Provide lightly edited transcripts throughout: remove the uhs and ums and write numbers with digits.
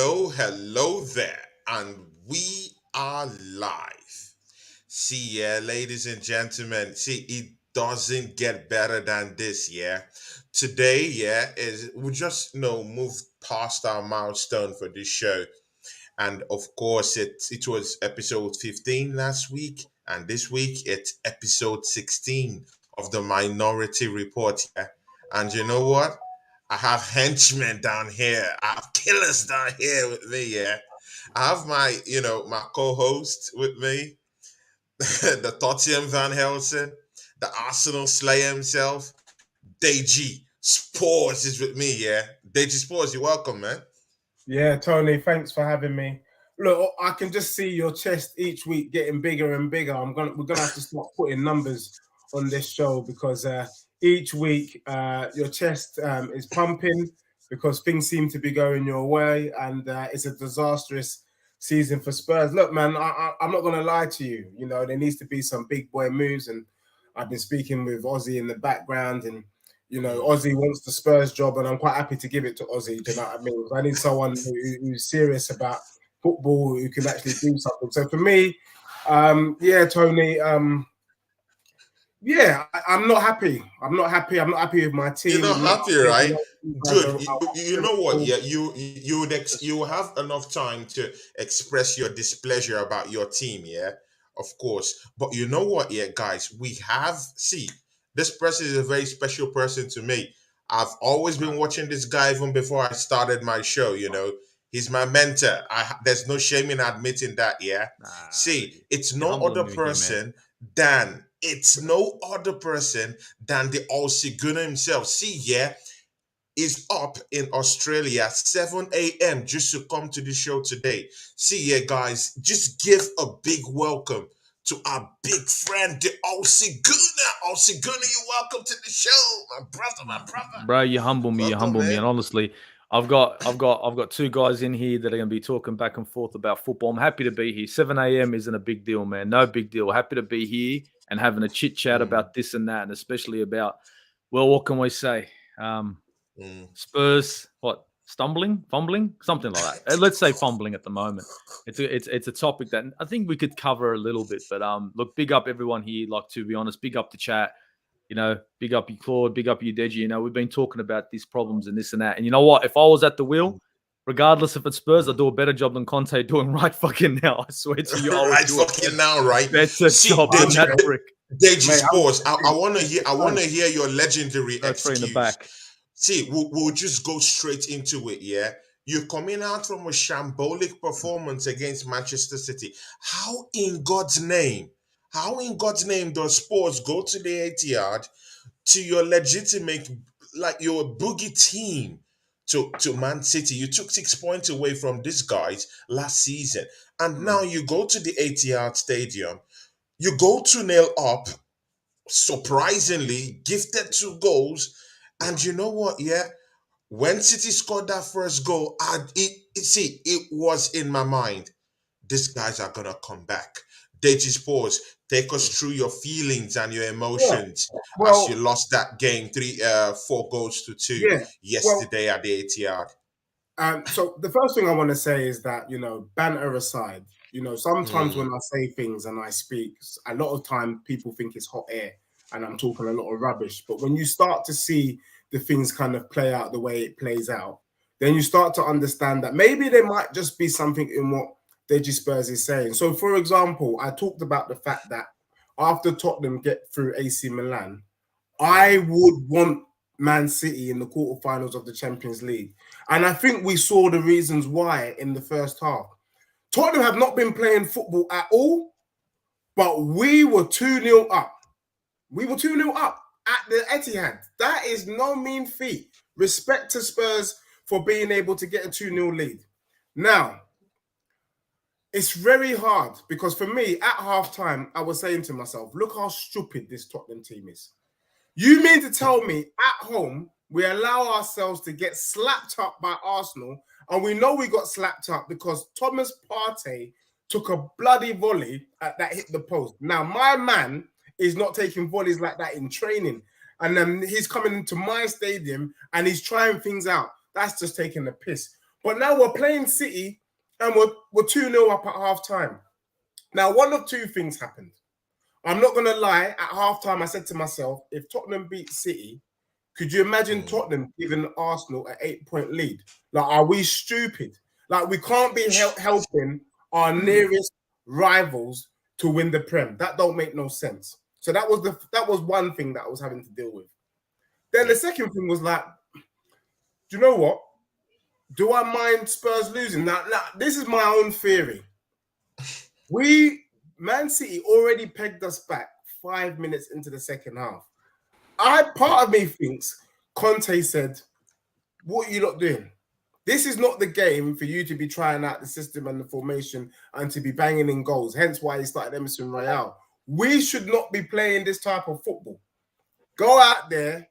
hello there, and we are live. See, yeah, ladies and gentlemen, see, it doesn't get better than this, yeah. Today, yeah, is we just moved past our milestone for this show, and of course, it was episode 15 last week, and this week it's episode 16 of the Minority Report, yeah. And you know what? I have henchmen down here. I have killers down here with me, yeah. I have my co-host with me, the Tottenham Van Helsing, the Arsenal Slayer himself, Deji Spores is with me, yeah. Deji Spores, you're welcome, man. Yeah, Tony, thanks for having me. Look, I can just see your chest each week getting bigger and bigger. We're gonna have to start putting numbers on this show because each week your chest is pumping because things seem to be going your way, and it's a disastrous season for Spurs. Look, man, I'm not gonna lie to you. You know, there needs to be some big boy moves, and I've been speaking with Ozzy in the background, and Ozzy wants the Spurs job, and I'm quite happy to give it to Ozzy. Do you know what I mean? I need someone who's serious about football, who can actually do something. So for me, yeah, Tony, yeah, I'm not happy. I'm not happy. I'm not happy with my team. You're not I'm not happy, happy. right? Good. I You know what? Yeah, you have enough time to express your displeasure about your team. Yeah, of course. But you know what? Yeah, guys, we have see this person is a very special person to me. I've always been watching this guy even before I started my show. He's my mentor. There's no shame in admitting that. Yeah. See, it's you're no other humbling me here, man. person than it's no other person than the Osiguna himself. See, yeah, is up in Australia 7 a.m. just to come to the show today. See, yeah, guys, just give a big welcome to our big friend, the Osiguna. Osiguna, you're welcome to the show, my brother. Bro, you humble me, Welcome, man. and honestly, I've got two guys in here that are going to be talking back and forth about football. I'm happy to be here. 7 a.m. isn't a big deal, man. No big deal. Happy to be here and having a chit chat about this and that, and especially about, well, what can we say? Spurs, what? Fumbling, something like that. Let's say fumbling at the moment. It's a topic that I think we could cover a little bit. But look, big up everyone here. Like, to be honest, big up the chat. Big up you, Claude. Big up you, Deji. We've been talking about these problems and this and that. And you know what? If I was at the wheel, regardless if it's Spurs, I'd do a better job than Conte doing right fucking now. I swear to you, I would right do fucking now, right? Better job than that prick. Deji Sports, I want to hear your legendary excuse. In the back. See, we'll just go straight into it, yeah? You're coming out from a shambolic performance against Manchester City. How in God's name does Spurs go to the Etihad to your legitimate, like your boogie team, to Man City? You took 6 points away from these guys last season. And now you go to the Etihad Stadium. You go 2-0 up, surprisingly, gifted 2 goals. And you know what? Yeah, when City scored that first goal, it was in my mind. These guys are gonna come back. Deji's pause. Take us through your feelings and your emotions as you lost that game 4 goals to 2 yesterday at the Etihad. So the first thing I want to say is that, banter aside, sometimes when I say things and I speak, a lot of time people think it's hot air and I'm talking a lot of rubbish. But when you start to see the things kind of play out the way it plays out, then you start to understand that maybe there might just be something in what Deji Spurs is saying. So, for example, I talked about the fact that after Tottenham get through AC Milan, I would want Man City in the quarterfinals of the Champions League. And I think we saw the reasons why in the first half. Tottenham have not been playing football at all, but we were 2-0 up. We were 2-0 up at the Etihad. That is no mean feat. Respect to Spurs for being able to get a 2-0 lead. Now, it's very hard because for me, at halftime, I was saying to myself, look how stupid this Tottenham team is. You mean to tell me at home, we allow ourselves to get slapped up by Arsenal, and we know we got slapped up because Thomas Partey took a bloody volley that hit the post. Now, my man is not taking volleys like that in training, and then he's coming into my stadium and he's trying things out. That's just taking the piss. But now we're playing City and we're 2-0 up at half time. Now, one of two things happened. I'm not going to lie. At half time, I said to myself, if Tottenham beat City, could you imagine Tottenham giving Arsenal an 8-point lead? Like, are we stupid? Like, we can't be helping our nearest rivals to win the Prem. That don't make no sense. So that was one thing that I was having to deal with. Then the second thing was like, do you know what? Do I mind Spurs losing? Now, this is my own theory. Man City already pegged us back 5 minutes into the second half. Part of me thinks Conte said, what are you not doing? This is not the game for you to be trying out the system and the formation and to be banging in goals. Hence why he started Emerson Royale. We should not be playing this type of football. Go out there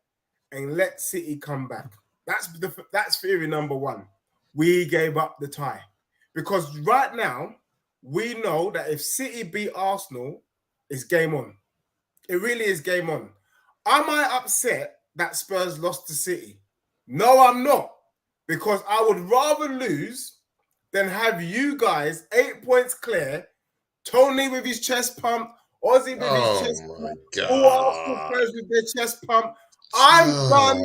and let City come back. That's theory number one. We gave up the tie. Because right now, we know that if City beat Arsenal, it's game on. It really is game on. Am I upset that Spurs lost to City? No, I'm not. Because I would rather lose than have you guys 8 points clear, Tony with his chest pump, Ozzy with his chest pump, all Arsenal players with their chest pump. I'm done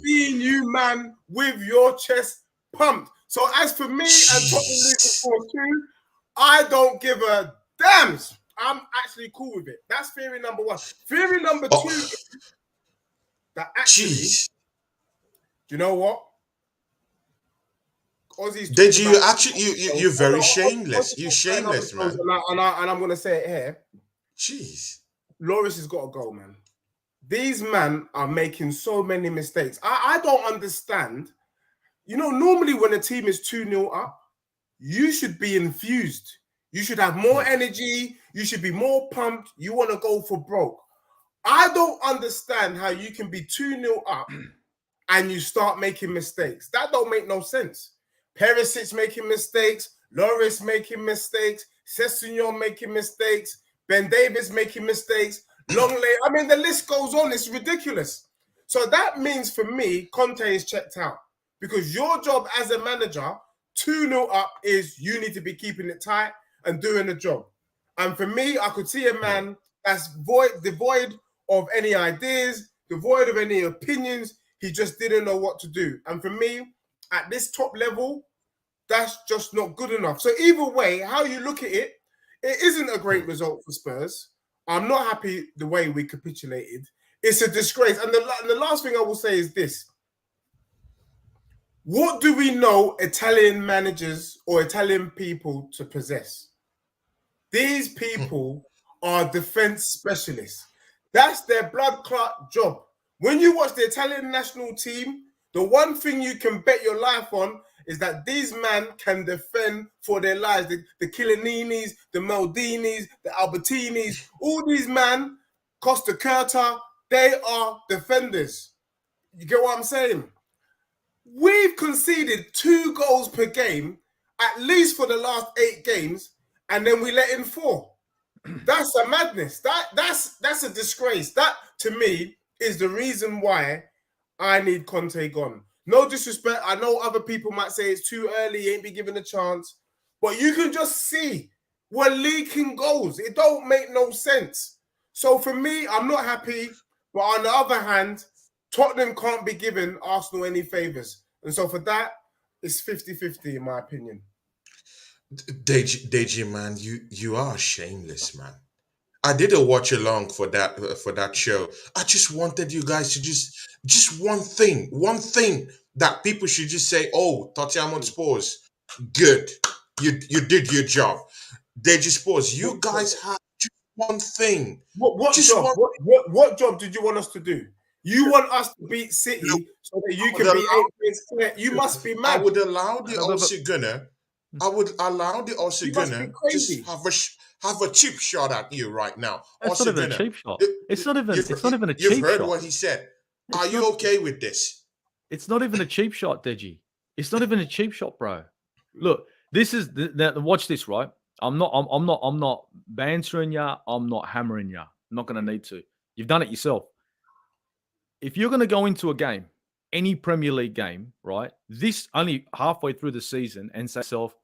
seeing you, man, with your chest pumped. So as for me and Tottenham losing 4-2, I don't give a damn. I'm actually cool with it. That's theory number one. Theory number two is that actually, do you know what? Did you actually? You're very shameless. You're shameless, man. And I'm gonna say it here. Jeez, Loris has got to go, man. These men are making so many mistakes. I don't understand. You know, normally when a team is 2-0 up, you should be infused. You should have more energy. You should be more pumped. You want to go for broke. I don't understand how you can be 2-0 up and you start making mistakes. That don't make no sense. Perisic making mistakes. Loris making mistakes. Sessegnon making mistakes. Ben Davis making mistakes. Longley. I mean, the list goes on. It's ridiculous. So that means for me, Conte is checked out. Because your job as a manager, 2-0 up, is you need to be keeping it tight and doing the job. And for me, I could see a man that's devoid of any ideas, devoid of any opinions. He just didn't know what to do. And for me, at this top level, that's just not good enough. So either way, how you look at it, it isn't a great result for Spurs. I'm not happy the way we capitulated. It's a disgrace. And the last thing I will say is this. What do we know Italian managers or Italian people to possess? These people are defense specialists. That's their blood clot job. When you watch the Italian national team, the one thing you can bet your life on is that these men can defend for their lives. The Chiellininis, the Maldinis, the Albertinis, all these men, Costa Curta, they are defenders. You get what I'm saying? We've conceded 2 goals per game, at least for the last 8 games, and then we let in 4. That's a madness. That's a disgrace. That, to me, is the reason why I need Conte gone. No disrespect. I know other people might say it's too early, he ain't be given a chance. But you can just see we're leaking goals. It don't make no sense. So for me, I'm not happy. But on the other hand, Tottenham can't be giving Arsenal any favours. And so for that, it's 50-50 in my opinion. Deji, man, you are shameless, man. I did a watch along for that show. I just wanted you guys to just one thing that people should just say, oh, Tottenham Spurs, good. You did your job. Deji Spurs, you guys had just one thing. What just job? one. What job did you want us to do? You want us to beat City so that you can be 8 points clear? You must be mad. I would allow the Aussie Gunner. I would allow the Aussie Gunner just have a cheap shot at you right now. It's not even a cheap shot. It's not even a cheap shot. You've heard what he said. Are you okay with this? It's not even a cheap shot, Deji. It's not even a cheap shot, bro. Look, this is watch this, right? I'm not bantering you. I'm not hammering you. I'm not going to need to. You've done it yourself. If you're going to go into a game any Premier League game, right? This only halfway through the season, and say to yourself,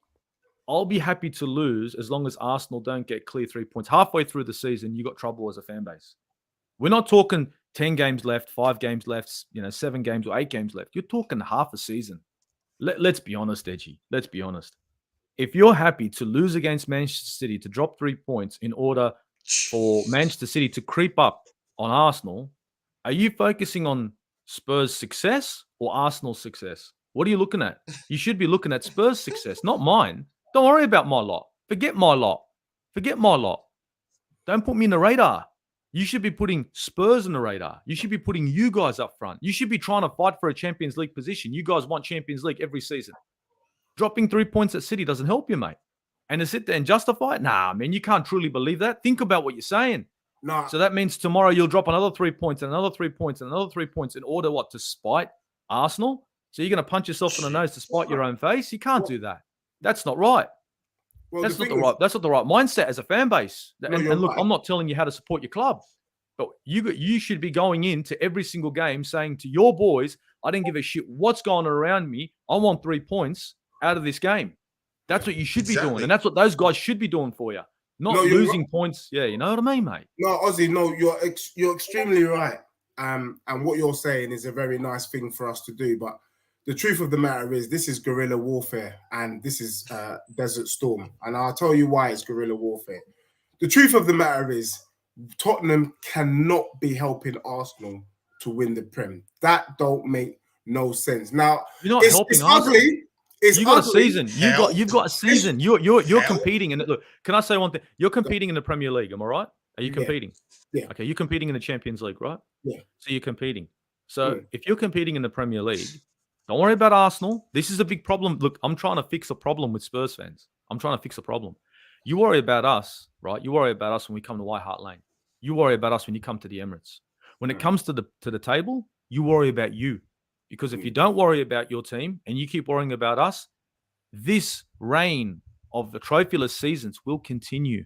I'll be happy to lose as long as Arsenal don't get clear 3 points. Halfway through the season, you got trouble as a fan base. We're not talking 10 games left, 5 games left, 7 games or 8 games left. You're talking half a season. Let's be honest, Edgy. Let's be honest. If you're happy to lose against Manchester City to drop 3 points in order for Manchester City to creep up on Arsenal, are you focusing on Spurs' success or Arsenal's success? What are you looking at? You should be looking at Spurs' success, not mine. Don't worry about my lot. Forget my lot. Forget my lot. Don't put me in the radar. You should be putting Spurs in the radar. You should be putting you guys up front. You should be trying to fight for a Champions League position. You guys want Champions League every season. Dropping 3 points at City doesn't help you, mate. And to sit there and justify it? Nah, man, you can't truly believe that. Think about what you're saying. No. So that means tomorrow you'll drop another 3 points and another 3 points and another 3 points in order what? To spite Arsenal? So you're going to punch yourself in the nose to spite your own face? You can't do that. That's not right. Well, That's not the right mindset as a fan base. No, and look, right. I'm not telling you how to support your club, but you should be going into every single game saying to your boys, I didn't give a shit what's going on around me. I want 3 points out of this game. That's what you should be doing, and that's what those guys should be doing for you. Not losing points. Yeah, you know what I mean, mate? No, Ozzy, no, you're extremely right. And what you're saying is a very nice thing for us to do. But the truth of the matter is this is guerrilla warfare and this is Desert Storm. And I'll tell you why it's guerrilla warfare. The truth of the matter is Tottenham cannot be helping Arsenal to win the Prem. That don't make no sense. Now, you're not helping Arsenal. Ugly. You got a season. You've got a season. You're competing. And look, can I say one thing? You're competing in the Premier League. Am I right? Are you competing? Yeah. Okay, you're competing in the Champions League, right? Yeah. So you're competing. So if you're competing in the Premier League, don't worry about Arsenal. This is a big problem. Look, I'm trying to fix a problem with Spurs fans. I'm trying to fix a problem. You worry about us, right? You worry about us when we come to White Hart Lane. You worry about us when you come to the Emirates. When it comes to the table, you worry about you. Because if you don't worry about your team and you keep worrying about us, this reign of the trophyless seasons will continue.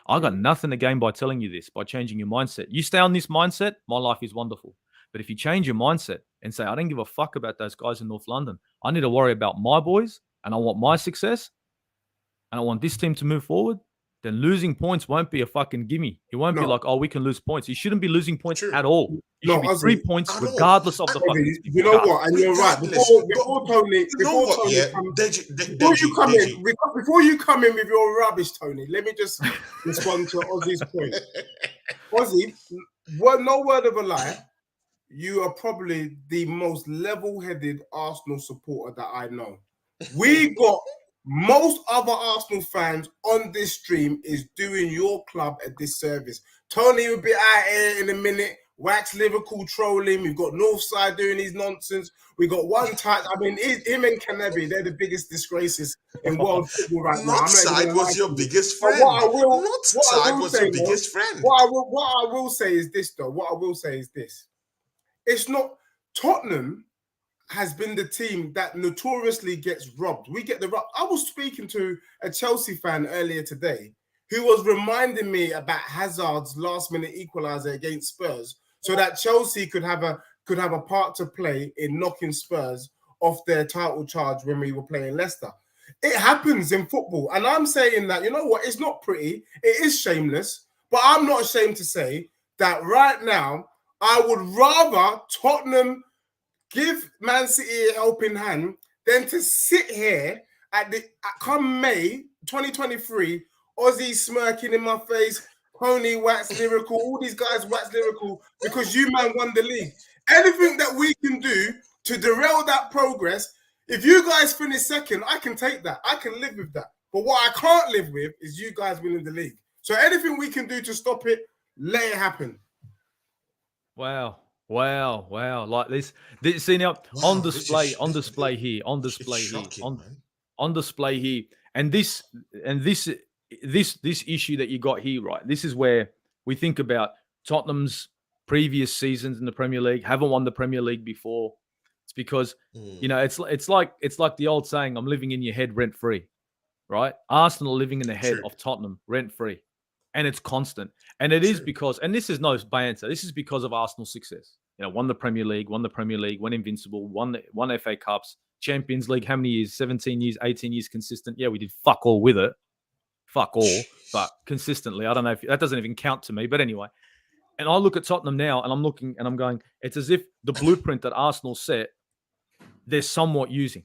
I got nothing to gain by telling you this, by changing your mindset. You stay on this mindset, my life is wonderful. But if you change your mindset and say, I don't give a fuck about those guys in North London. I need to worry about my boys and I want my success and I want this team to move forward, then losing points won't be a fucking gimme. It won't be like, oh, we can lose points. You shouldn't be losing points at all. You should be 3 points regardless of the fucking. You know what? And you're right. Before you come in with your rubbish, Tony, let me just respond to Ozzy's point. Ozzy, no word of a lie, you are probably the most level-headed Arsenal supporter that I know. We got most other Arsenal fans on this stream is doing your club a disservice. Tony will be out here in a minute. Wax Liverpool trolling. We've got Northside doing his nonsense. We got one type. I mean, him and Kanebi, they're the biggest disgraces in world football right now. Northside was your biggest friend. What I will say is this, though. What I will say is this. It's not Tottenham has been the team that notoriously gets robbed. We get the rob. I was speaking to a Chelsea fan earlier today who was reminding me about Hazard's last-minute equaliser against Spurs, so that Chelsea could have a part to play in knocking Spurs off their title charge when we were playing Leicester. It happens in football, and I'm saying that, you know what, it's not pretty, it is shameless, but I'm not ashamed to say that right now, I would rather Tottenham give Man City a helping hand than to sit here come May 2023, Ozzy smirking in my face, Pony wax lyrical, all these guys wax lyrical because you man won the league. Anything that we can do to derail that progress, if you guys finish second, I can take that. I can live with that. But what I can't live with is you guys winning the league. So anything we can do to stop it, let it happen. Wow. Like this see now on display here. And this issue that you got here, right? This is where we think about Tottenham's previous seasons in the Premier League, haven't won the Premier League before. It's because, it's like the old saying, I'm living in your head rent free, right? Arsenal living in the head of Tottenham rent free. and it's constant. And it is because, and this is no banter, this is because of Arsenal's success. You know, won the Premier League, went Invincible, won FA Cups, Champions League. How many years? 17 years, 18 years consistent. Yeah, we did fuck all with it. Fuck all, but consistently. I don't know if that doesn't even count to me. But anyway, and I look at Tottenham now and I'm looking and I'm going, it's as if the blueprint that Arsenal set, they're somewhat using.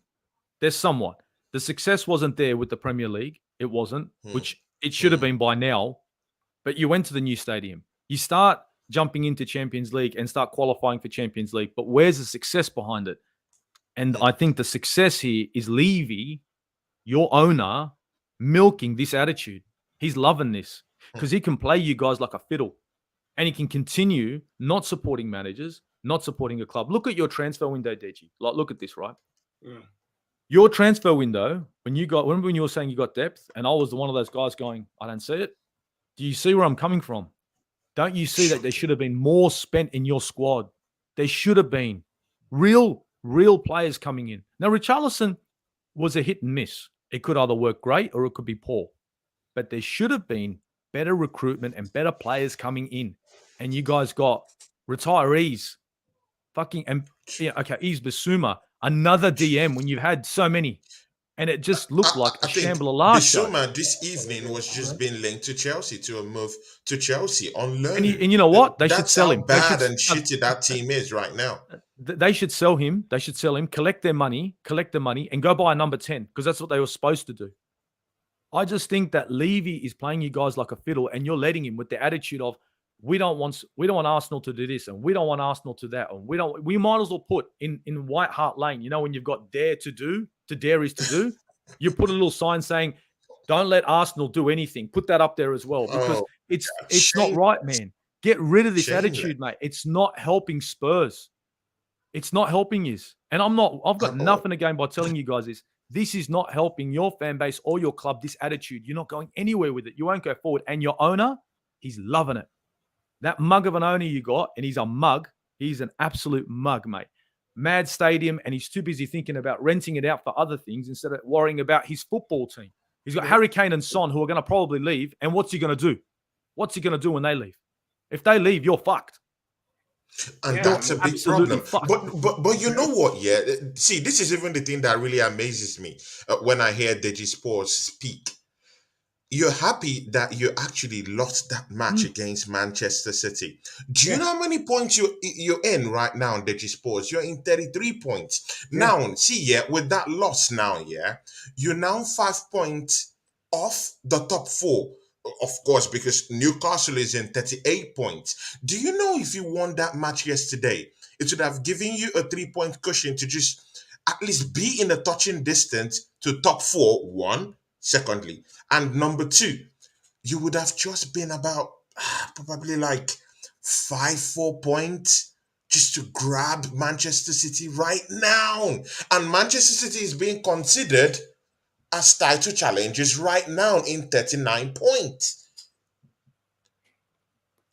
There's somewhat. The success wasn't there with the Premier League. It wasn't, which it should have been by now. But you went to the new stadium. You start jumping into Champions League and start qualifying for Champions League. But where's the success behind it? And I think the success here is Levy, your owner, milking this attitude. He's loving this because he can play you guys like a fiddle. And he can continue not supporting managers, not supporting a club. Look at your transfer window, Deji. Like, look at this, right? Yeah. Your transfer window, when you were saying you got depth, and I was one of those guys going, I don't see it. Do you see where I'm coming from? Don't you see that there should have been more spent in your squad? There should have been real players coming in. Now, Richarlison was a hit and miss. It could either work great or it could be poor. But there should have been better recruitment and better players coming in. And you guys got retirees. Yves Bissouma, another DM when you've had so many. And it just looked like a Shambhala show. Bissouma this evening was just being linked to Chelsea to a move to Chelsea on loan. And you know what? They should sell him. That's how bad and shitty that team is right now. They should sell him. They should sell him, collect the money, and go buy a number 10 because that's what they were supposed to do. I just think that Levy is playing you guys like a fiddle, and you're letting him with the attitude of we don't want Arsenal to do this, and we don't want Arsenal to that, and we might as well put in White Hart Lane. You know, when you've got dare is to do, you put a little sign saying, "Don't let Arsenal do anything." Put that up there as well because it's not right, man. Get rid of this attitude, mate. It's not helping Spurs. It's not helping you. And I've got nothing to gain by telling you guys this. This is not helping your fan base or your club, this attitude. You're not going anywhere with it. You won't go forward. And your owner, he's loving it. That mug of an owner you got, and he's a mug. He's an absolute mug, mate. Mad stadium, and he's too busy thinking about renting it out for other things instead of worrying about his football team. He's got Harry Kane and Son who are going to probably leave. And what's he going to do? What's he going to do when they leave? If they leave, you're fucked. And that's a big problem. But you know what? Yeah, see, this is even the thing that really amazes me when I hear Deji Sports speak. You're happy that you actually lost that match against Manchester City. Do you know how many points you're in right now in Deji Sports? You're in 33 points. Now, see, with that loss now, you're now 5 points off the top four. Of course, because Newcastle is in 38 points. Do you know if you won that match yesterday, it would have given you a 3-point cushion to just at least be in a touching distance to top four, one, secondly. And number two, you would have just been about probably like 4 points just to grab Manchester City right now. And Manchester City is being considered as title challengers right now in 39 points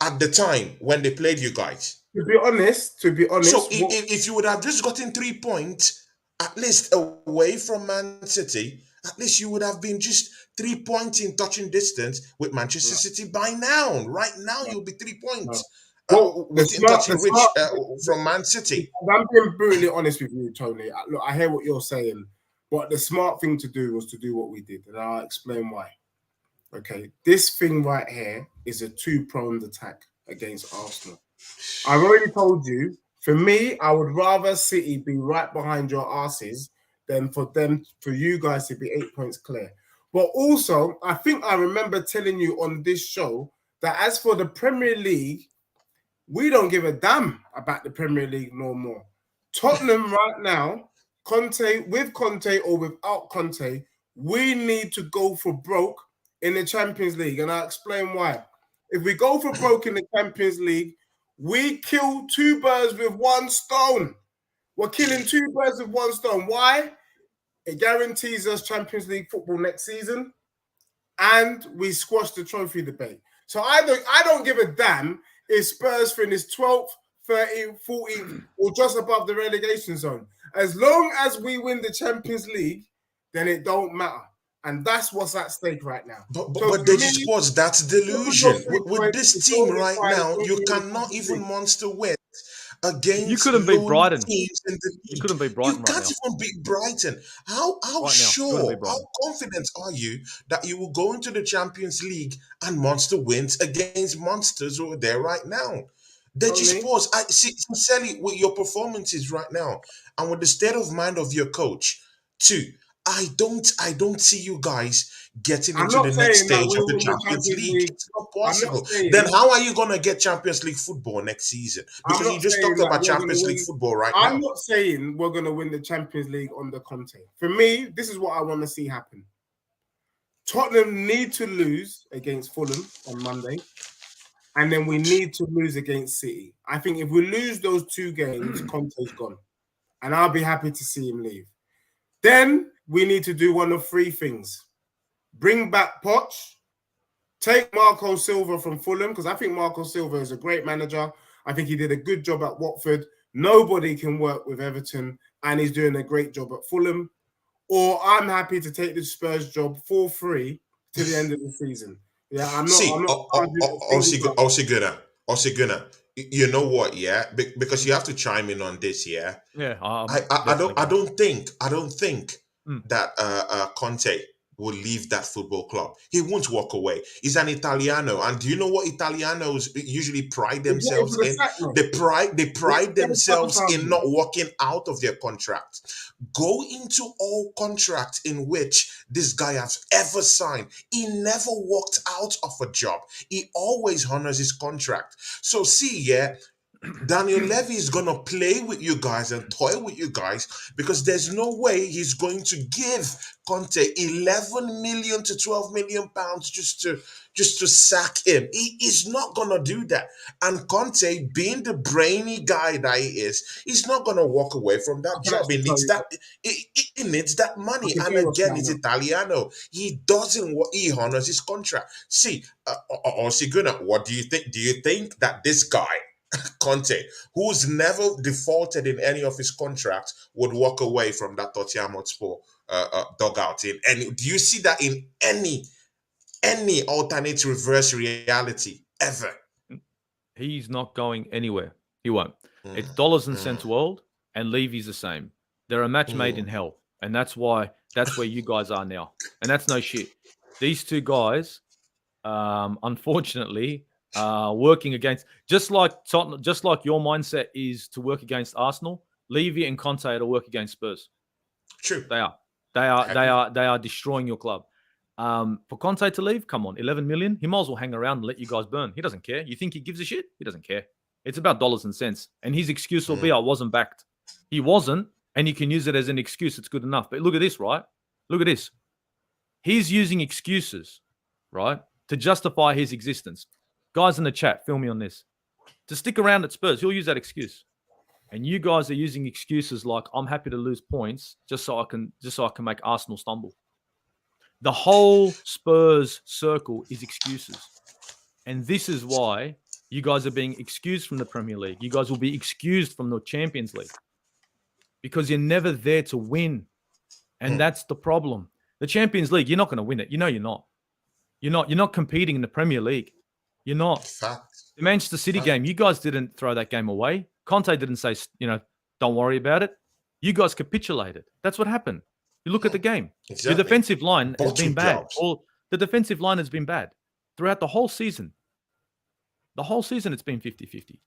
at the time when they played you guys. To be honest. So if you would have just gotten 3 points at least away from Man City, at least you would have been just 3 points in touching distance with Manchester City by now. Right now, you'll be 3 points within touching reach from Man City. I'm being brutally honest with you, Tony. Look, I hear what you're saying. But the smart thing to do was to do what we did, and I'll explain why. Okay, this thing right here is a two-pronged attack against Arsenal. I've already told you, for me, I would rather City be right behind your asses than for you guys to be 8 points clear. But also, I think I remember telling you on this show that as for the Premier League, we don't give a damn about the Premier League no more. Tottenham right now, with Conte or without Conte, we need to go for broke in the Champions League. And I'll explain why. If we go for broke in the Champions League, we kill two birds with one stone. We're killing two birds with one stone. Why? It guarantees us Champions League football next season, and we squash the trophy debate. So I don't give a damn if Spurs finish 12th, 13th, 14th, or just above the relegation zone. As long as we win the Champions League, then it don't matter. And that's what's at stake right now. But, So but for Deji me, Sports, that's with those delusion. 3 With points, this it's team totally right fine. It's now, going to you be in the cannot Champions even League. monster win You against couldn't beat lowly Brighton. teams in the You league. couldn't beat You Brighton right can't now. even beat Brighton. How Right now, you couldn't sure, beat how Brighton. confident are you that you will go into the Champions League and monster wins against monsters over there right now? Deji Tony, Sports, I see sincerely with your performances right now and with the state of mind of your coach, too. I don't see you guys getting I'm into the not next saying that stage of we'll the win the Champions Champions League. League. It's not I'm not possible. Then saying how are you gonna get Champions League football next season? I'm Because you not just saying talked that about we're going to Champions League win. football right I'm now. not saying we're going to win the Champions League under Conte. For me, this is what I want to see happen. Tottenham need to lose against Fulham on Monday, and then we need to lose against City. I think if we lose those 2 games, Conte's gone, and I'll be happy to see him leave. Then we need to do one of 3 things: bring back Poch, take Marco Silva from Fulham, because I think Marco Silva is a great manager. I think he did a good job at Watford. Nobody can work with Everton, and he's doing a great job at Fulham. Or I'm happy to take the Spurs job for free to the end of the season. Yeah, I'm not. I'm See, not charging a single pound. Osiguna, you know what? Yeah, because you have to chime in on this. Yeah, Yeah, I'm I definitely don't I gonna. don't think Mm. that Conte will leave that football club. He won't walk away. He's an Italiano, and do you know what Italianos usually pride He's waiting themselves for the in? sack, mate. They pride Get his themselves in circumstances. not walking out of their contract. Go into all contracts in which this guy has ever signed. He never walked out of a job. He always honors his contract. So see, yeah, Daniel Levy is going to play with you guys and toy with you guys because there's no way he's going to give Conte 11 million to 12 million pounds just to sack him. He is not going to do that. And Conte, being the brainy guy that he is, he's not going to walk away from I that can job. He actually tell needs you. that. He needs that I money. can And tell you what's again, going he's on. Italiano. He doesn't. He honors his contract. See, Osiguna, what do you think? Do you think that this guy Conte, who's never defaulted in any of his contracts, would walk away from that Tottenham Hotspur dugout in any? Do you see that in any alternate reverse reality ever? He's not going anywhere. He won't. Mm, It's dollars and mm, cents world, and Levy's the same. They're a match made in mm. hell, and that's why that's where you guys are now. And that's no shit. These 2 guys, unfortunately, working against just like Tottenham, just like your mindset is to work against Arsenal. Levy and Conte are to work against Spurs. True. They are. I agree. They are destroying your club. For Conte to leave, come on, 11 million. He might as well hang around and let you guys burn. He doesn't care. You think he gives a shit? He doesn't care. It's about dollars and cents. And his excuse will be, Mm. I wasn't backed. He wasn't, and you can use it as an excuse. It's good enough. But look at this, right? Look at this. He's using excuses, right, to justify his existence. Guys in the chat, feel me on this. To stick around at Spurs, he'll use that excuse. And you guys are using excuses like, I'm happy to lose points just so I can make Arsenal stumble. The whole Spurs circle is excuses. And this is why you guys are being excused from the Premier League. You guys will be excused from the Champions League because you're never there to win. And that's the problem. The Champions League, you're not going to win it. You know you're not. You're not competing in the Premier League. You're not. Fact. The Manchester City Fact. game, you guys didn't throw that game away. Conte didn't say, don't worry about it. You guys capitulated. That's what happened. You look at the game. Exactly. Your defensive line has Bottle been bad. jobs. The defensive line has been bad throughout the whole season. The whole season it's been 50-50.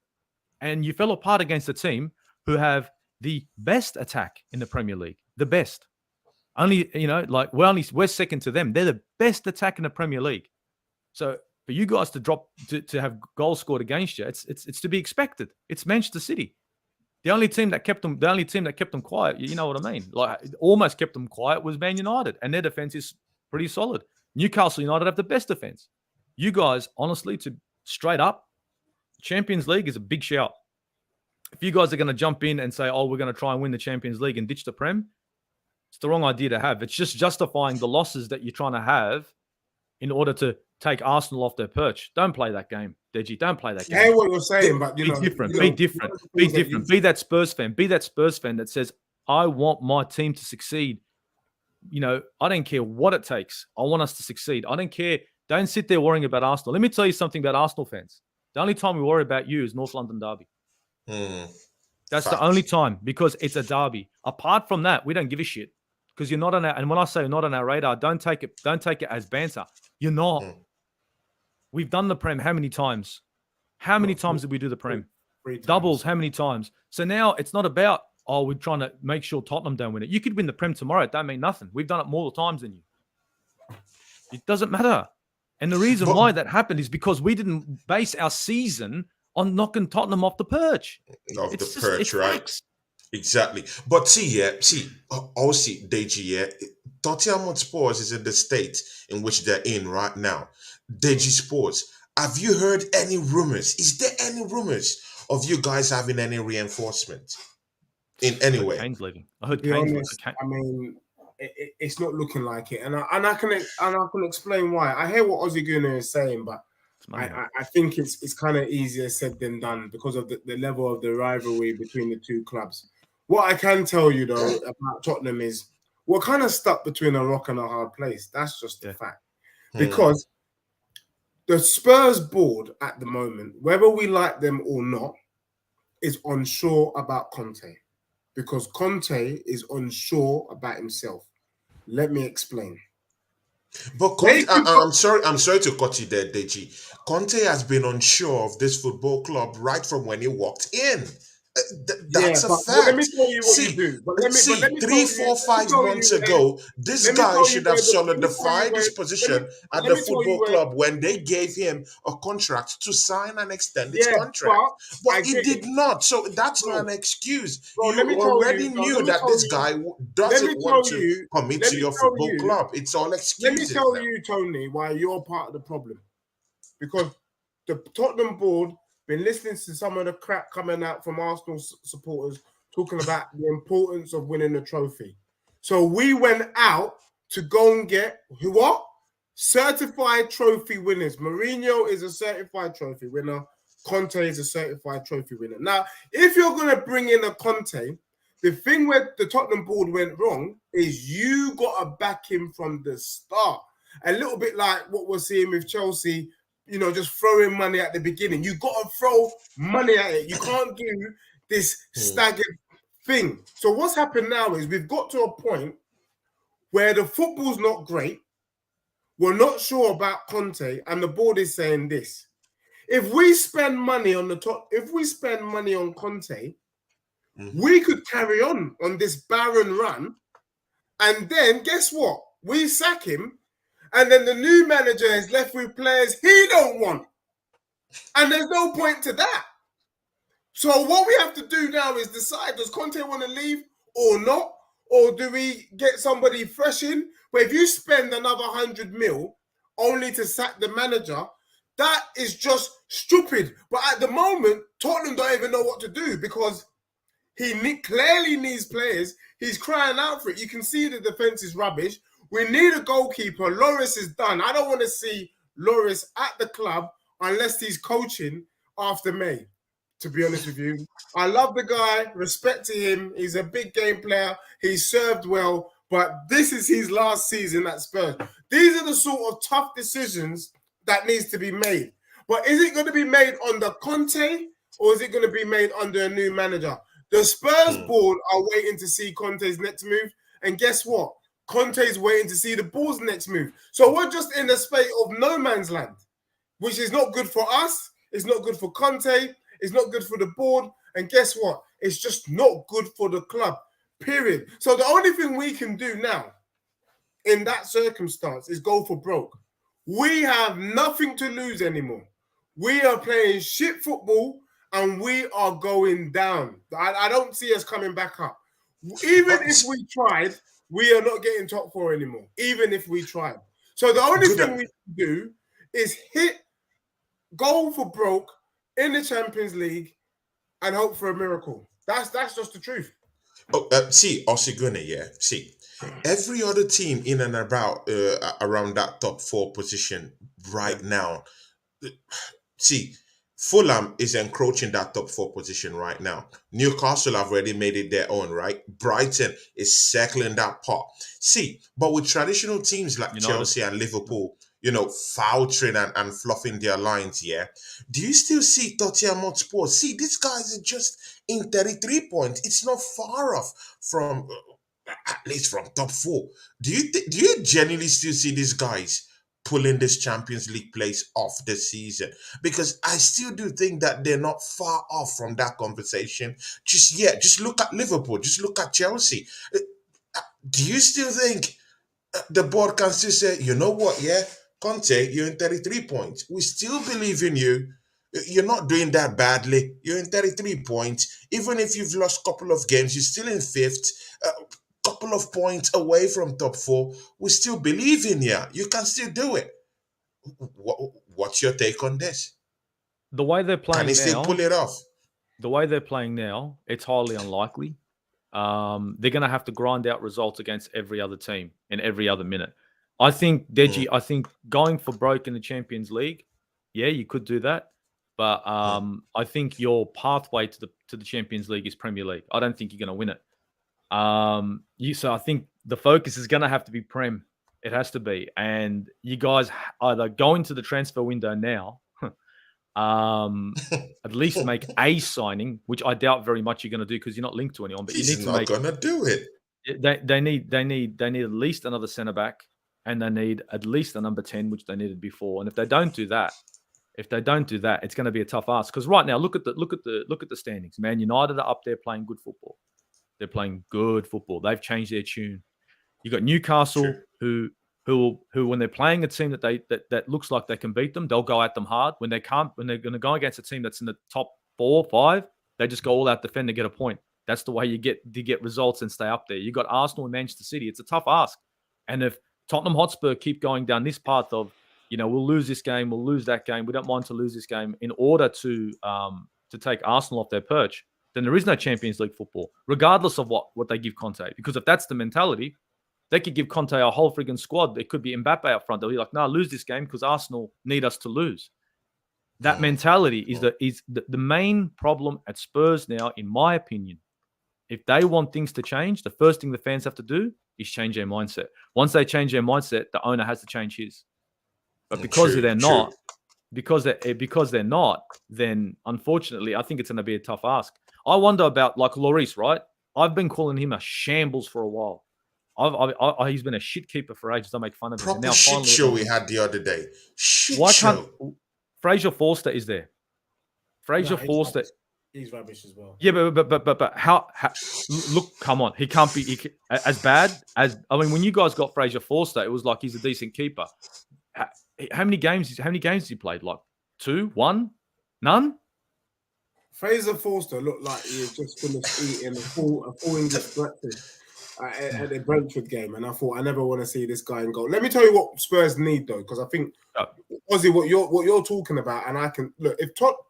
And you fell apart against a team who have the best attack in the Premier League. The best. Only, we're second to them. They're the best attack in the Premier League. So for you guys to drop to have goals scored against you, it's to be expected. It's Manchester City. The only team that kept them quiet, you know what I mean? Like almost kept them quiet was Man United, and their defense is pretty solid. Newcastle United have the best defense. You guys, honestly, to straight up, Champions League is a big shout. If you guys are going to jump in and say, we're going to try and win the Champions League and ditch the Prem, it's the wrong idea to have. It's just justifying the losses that you're trying to have in order to take Arsenal off their perch. Don't play that game, Deji. Don't play that game. I hear what you're saying, but Be different. Be different. Be that Spurs fan. Be that Spurs fan that says, I want my team to succeed. I don't care what it takes. I want us to succeed. I don't care. Don't sit there worrying about Arsenal. Let me tell you something about Arsenal fans. The only time we worry about you is North London derby. Mm, That's the only facts. time, because it's a derby. Apart from that, we don't give a shit, because you're not on our. And when I say not on our radar, don't take it as banter. You're not. Mm. We've done the Prem how many times? How many What, times did we do the Prem? three times. Doubles how many times? So now it's not about, we're trying to make sure Tottenham don't win it. You could win the Prem tomorrow. It don't mean nothing. We've done it more times than you. It doesn't matter. And the reason But why that happened is because we didn't base our season on knocking Tottenham off the perch. of the It's just, perch, it's right? facts. Exactly. But also, Deji, Tottenham Hotspurs is in the state in which they're in right now. Deji Sports, have you heard any rumors? Is there any rumors of you guys having any reinforcement in I any heard way? Kane's leaving. I To heard be Kane's honest, leaving. I mean, it's not looking like it, and I can explain why. I hear what Ozzy Gunnar is saying, but It's money, mate. I think it's kind of easier said than done because of the level of the rivalry between the two clubs. What I can tell you though about Tottenham is we're kind of stuck between a rock and a hard place. That's just the Yeah. fact. Hmm. Because the Spurs board at the moment, whether we like them or not, is unsure about Conte. Because Conte is unsure about himself. Let me explain. But Conte, I'm sorry to cut you there, Deji. Conte has been unsure of this football club right from when he walked in. Yeah, That's a but let me fact. tell you what you See, do. But let me three, tell you. four, Let me 5 months tell you. ago, this Let me guy tell you should have where the. Let me tell you solidified where. his Let me position at let the me tell you football where. club when they gave him a contract to sign and extend its Yeah, contract. but But I he get it, did not. So that's not bro. an excuse. Bro, let You me tell already you. No, knew let me that tell this you. guy Let me doesn't want tell to you. commit Let to me your tell football you. club. It's all Let me excuses tell now. you, Tony, why you're part of the problem. Because the Tottenham board been listening to some of the crap coming out from Arsenal supporters talking about the importance of winning the trophy. So we went out to go and get what? Certified trophy winners. Mourinho is a certified trophy winner. Conte is a certified trophy winner. Now, if you're going to bring in a Conte, the thing where the Tottenham board went wrong is you got to back him from the start. A little bit like what we're seeing with Chelsea, just throwing money at the beginning. You got to throw money at it. You can't do this staggered thing. So what's happened now is we've got to a point where the football's not great. We're not sure about Conte, and the board is saying this. If we spend money on the top, if we spend money on Conte, we could carry on this barren run. And then guess what? We sack him, and then the new manager is left with players he don't want. And there's no point to that. So what we have to do now is decide, does Conte want to leave or not? Or do we get somebody fresh in? But if you spend another 100 mil only to sack the manager, that is just stupid. But at the moment, Tottenham don't even know what to do because he clearly needs players. He's crying out for it. You can see the defense is rubbish. We need a goalkeeper. Loris is done. I don't want to see Loris at the club unless he's coaching after May, to be honest with you. I love the guy, respect to him. He's a big game player. He served well, but this is his last season at Spurs. These are the sort of tough decisions that needs to be made. But is it going to be made under Conte or is it going to be made under a new manager? The Spurs board are waiting to see Conte's next move. And guess what? Conte's waiting to see the board's next move. So we're just in a state of no man's land, which is not good for us. It's not good for Conte. It's not good for the board. And guess what? It's just not good for the club, period. So the only thing we can do now in that circumstance is go for broke. We have nothing to lose anymore. We are playing shit football and we are going down. I don't see us coming back up. Even if we tried, we are not getting top four anymore, even if we tried. So the only thing we can do is go for broke in the Champions League and hope for a miracle. That's just the truth. See, Osigune, every other team in and about around that top four position right now. See, Fulham is encroaching that top four position right now. Newcastle have already made it their own, right? Brighton is circling that pot. See, but with traditional teams like United. Chelsea and Liverpool, faltering and fluffing their lines, yeah. Do you still see Tottenham Hotspur? See, these guys are just in 33 points. It's not far off from, at least from top four. Do you genuinely still see these guys pulling this Champions League place off this season? Because I still do think that they're not far off from that conversation. Just look at Liverpool, just look at Chelsea. Do you still think the board can still say, you know what, yeah, Conte, you're in 33 points. We still believe in you. You're not doing that badly. You're in 33 points. Even if you've lost a couple of games, you're still in fifth. Couple of points away from top four. We still believe in you. You can still do it. What's your take on this? The way they're Can playing he still now, pull it off? it's highly unlikely. They're going to have to grind out results against every other team in every other minute. I think, Deji, I think going for broke in the Champions League, yeah, you could do that. But I think your pathway to the Champions League is Premier League. I don't think you're going to win it. So I think the focus is going to have to be Prem. It has to be. And you guys either go into the transfer window now, at least make a signing, which I doubt very much you're going to do because you're not linked to anyone. But He's you need to not make. Going to do it. They need at least another centre back, and they need at least a number 10, which they needed before. And if they don't do that, it's going to be a tough ask. Because right now, look at the standings. Man United are up there playing good football. They're playing good football. They've changed their tune. You got Newcastle, who when they're playing a team that looks like they can beat them, they'll go at them hard. When they're going to go against a team that's in the top 4 or 5, they just go all out defend to get a point. That's the way you get results and stay up there. You got Arsenal and Manchester City. It's a tough ask. And if Tottenham Hotspur keep going down this path of, we'll lose this game, we'll lose that game, we don't mind to lose this game in order to take Arsenal off their perch, then there is no Champions League football, regardless of what they give Conte. Because if that's the mentality, they could give Conte a whole friggin' squad. It could be Mbappe up front. They'll be like, no, lose this game because Arsenal need us to lose. That mentality is the main problem at Spurs now, in my opinion. If they want things to change, the first thing the fans have to do is change their mindset. Once they change their mindset, the owner has to change his. But because they're not, then unfortunately, I think it's going to be a tough ask. I wonder about like Lloris, right? I've been calling him a shambles for a while. He's been a shit keeper for ages. I make fun of him. Proper shit show we had the other day. Why can't Fraser Forster is there? Forster. He's rubbish as well. Yeah, but how look, come on. He can't be as bad as, when you guys got Fraser Forster, it was like he's a decent keeper. How many games has he played? Like 2, 1, none? Fraser Forster looked like he had just finished eating a full English breakfast at the Brentford game, and I thought, I never want to see this guy in goal. Let me tell you what Spurs need though, because I think Ozzy, what you're talking about, and I can look,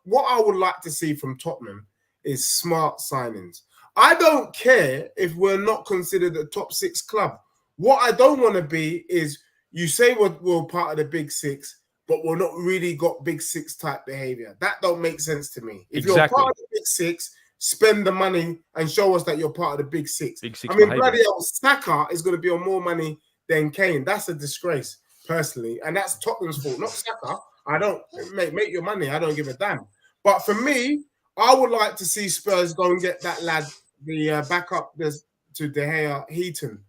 what I would like to see from Tottenham is smart signings. I don't care if we're not considered a top 6 club. What I don't want to be is, you say we're part of the big 6, but we're not really got big 6 type behavior. That don't make sense to me. If you're part of the big 6, spend the money and show us that you're part of the big 6. Bloody hell, Saka is going to be on more money than Kane. That's a disgrace, personally. And that's Tottenham's fault, not Saka. I don't make your money. I don't give a damn. But for me, I would like to see Spurs go and get that lad, the backup to De Gea, Heaton,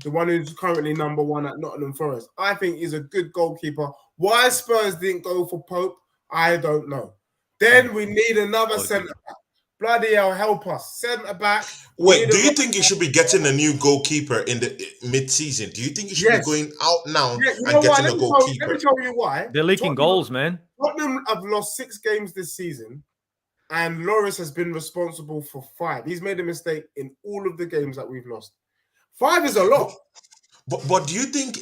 the one who's currently number 1 at Nottingham Forest. I think he's a good goalkeeper. Why Spurs didn't go for Pope, I don't know. Then we need another centre back. Bloody hell, help us. Centre back. Wait, do you think he should be getting a new goalkeeper in the mid-season? Do you think he should be going out now and getting a goalkeeper? Let me tell you why. They're leaking goals, man. Tottenham have lost 6 games this season, and Lloris has been responsible for 5. He's made a mistake in all of the games that we've lost. 5 is a lot. But do you think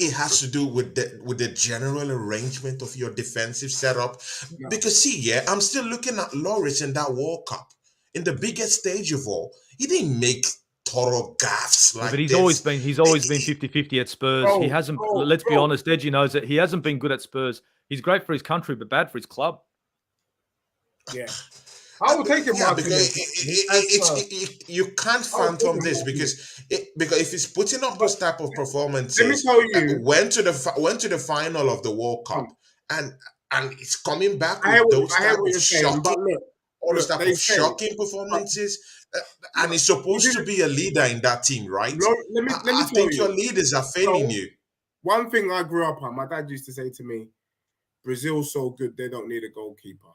it has to do with the general arrangement of your defensive setup? No. Because I'm still looking at Lloris in that World Cup. In the biggest stage of all, he didn't make thorough gaffes like this. But he's always been 50-50 at Spurs. He hasn't, let's be honest, Deji knows that he hasn't been good at Spurs. He's great for his country, but bad for his club. Yeah. I will take it Yeah, because Martinez as first. you can't I will take phantom it this Martinez. because if he's putting up But those type of let me performances, tell you, went to the final of the World Cup, and it's coming back with those I hear type what of you're saying, shocking but all those type they of say, shocking but performances, and look, he's you supposed to didn't. be a leader in that team, right? Let me I tell think your you. leaders are failing So you. one thing I grew up on, my dad used to say to me, Brazil's so good they don't need a goalkeeper.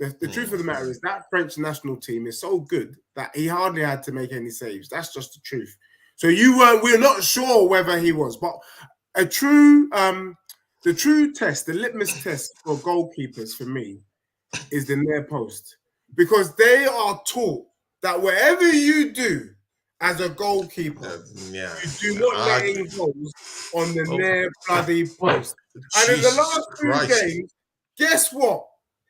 The truth of the matter is that French national team is so good that he hardly had to make any saves. That's just the truth. So we're not sure whether he was, but a true the true test, the litmus test for goalkeepers for me is the near post. Because they are taught that wherever you do as a goalkeeper, Uh, yeah, you do not let I, in goals on the Oh, near bloody post. And in the Jesus last two Christ. games, guess what?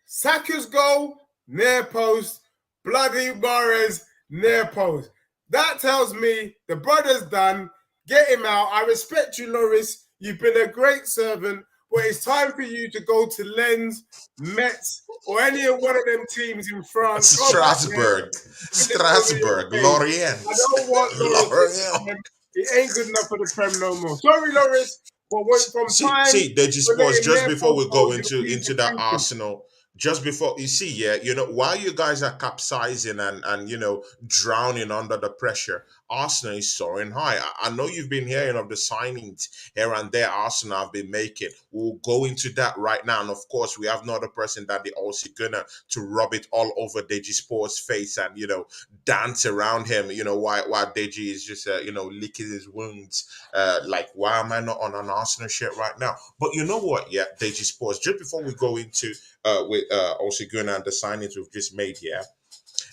Saka's goal, near post, bloody Mahrez, near post. That tells me the brother's done. Get him out. I respect you, Loris. You've been a great servant, but it's time for you to go to Lens, Metz, or any of one of them teams in France. Go back there, Strasbourg, finish over your Strasbourg, days. Lorient, I don't want Loris Lorient. this time. He ain't good enough for the Prem no more. Sorry, Loris, but from time Deji we're Sports, letting just their before post we go goals, you'll be into that decreasing. Arsenal, just before you see, yeah, while you guys are capsizing and drowning under the pressure, Arsenal is soaring high. I know you've been hearing of the signings here and there Arsenal have been making. We'll go into that right now, and of course, we have no other person that the also gonna to rub it all over Deji Sports' face and dance around him. While Deji is just licking his wounds. Like, why am I not on an Arsenal shirt right now? But you know what? Yeah, Deji Sports. Just before we go into with Osiguna and the signings we've just made here,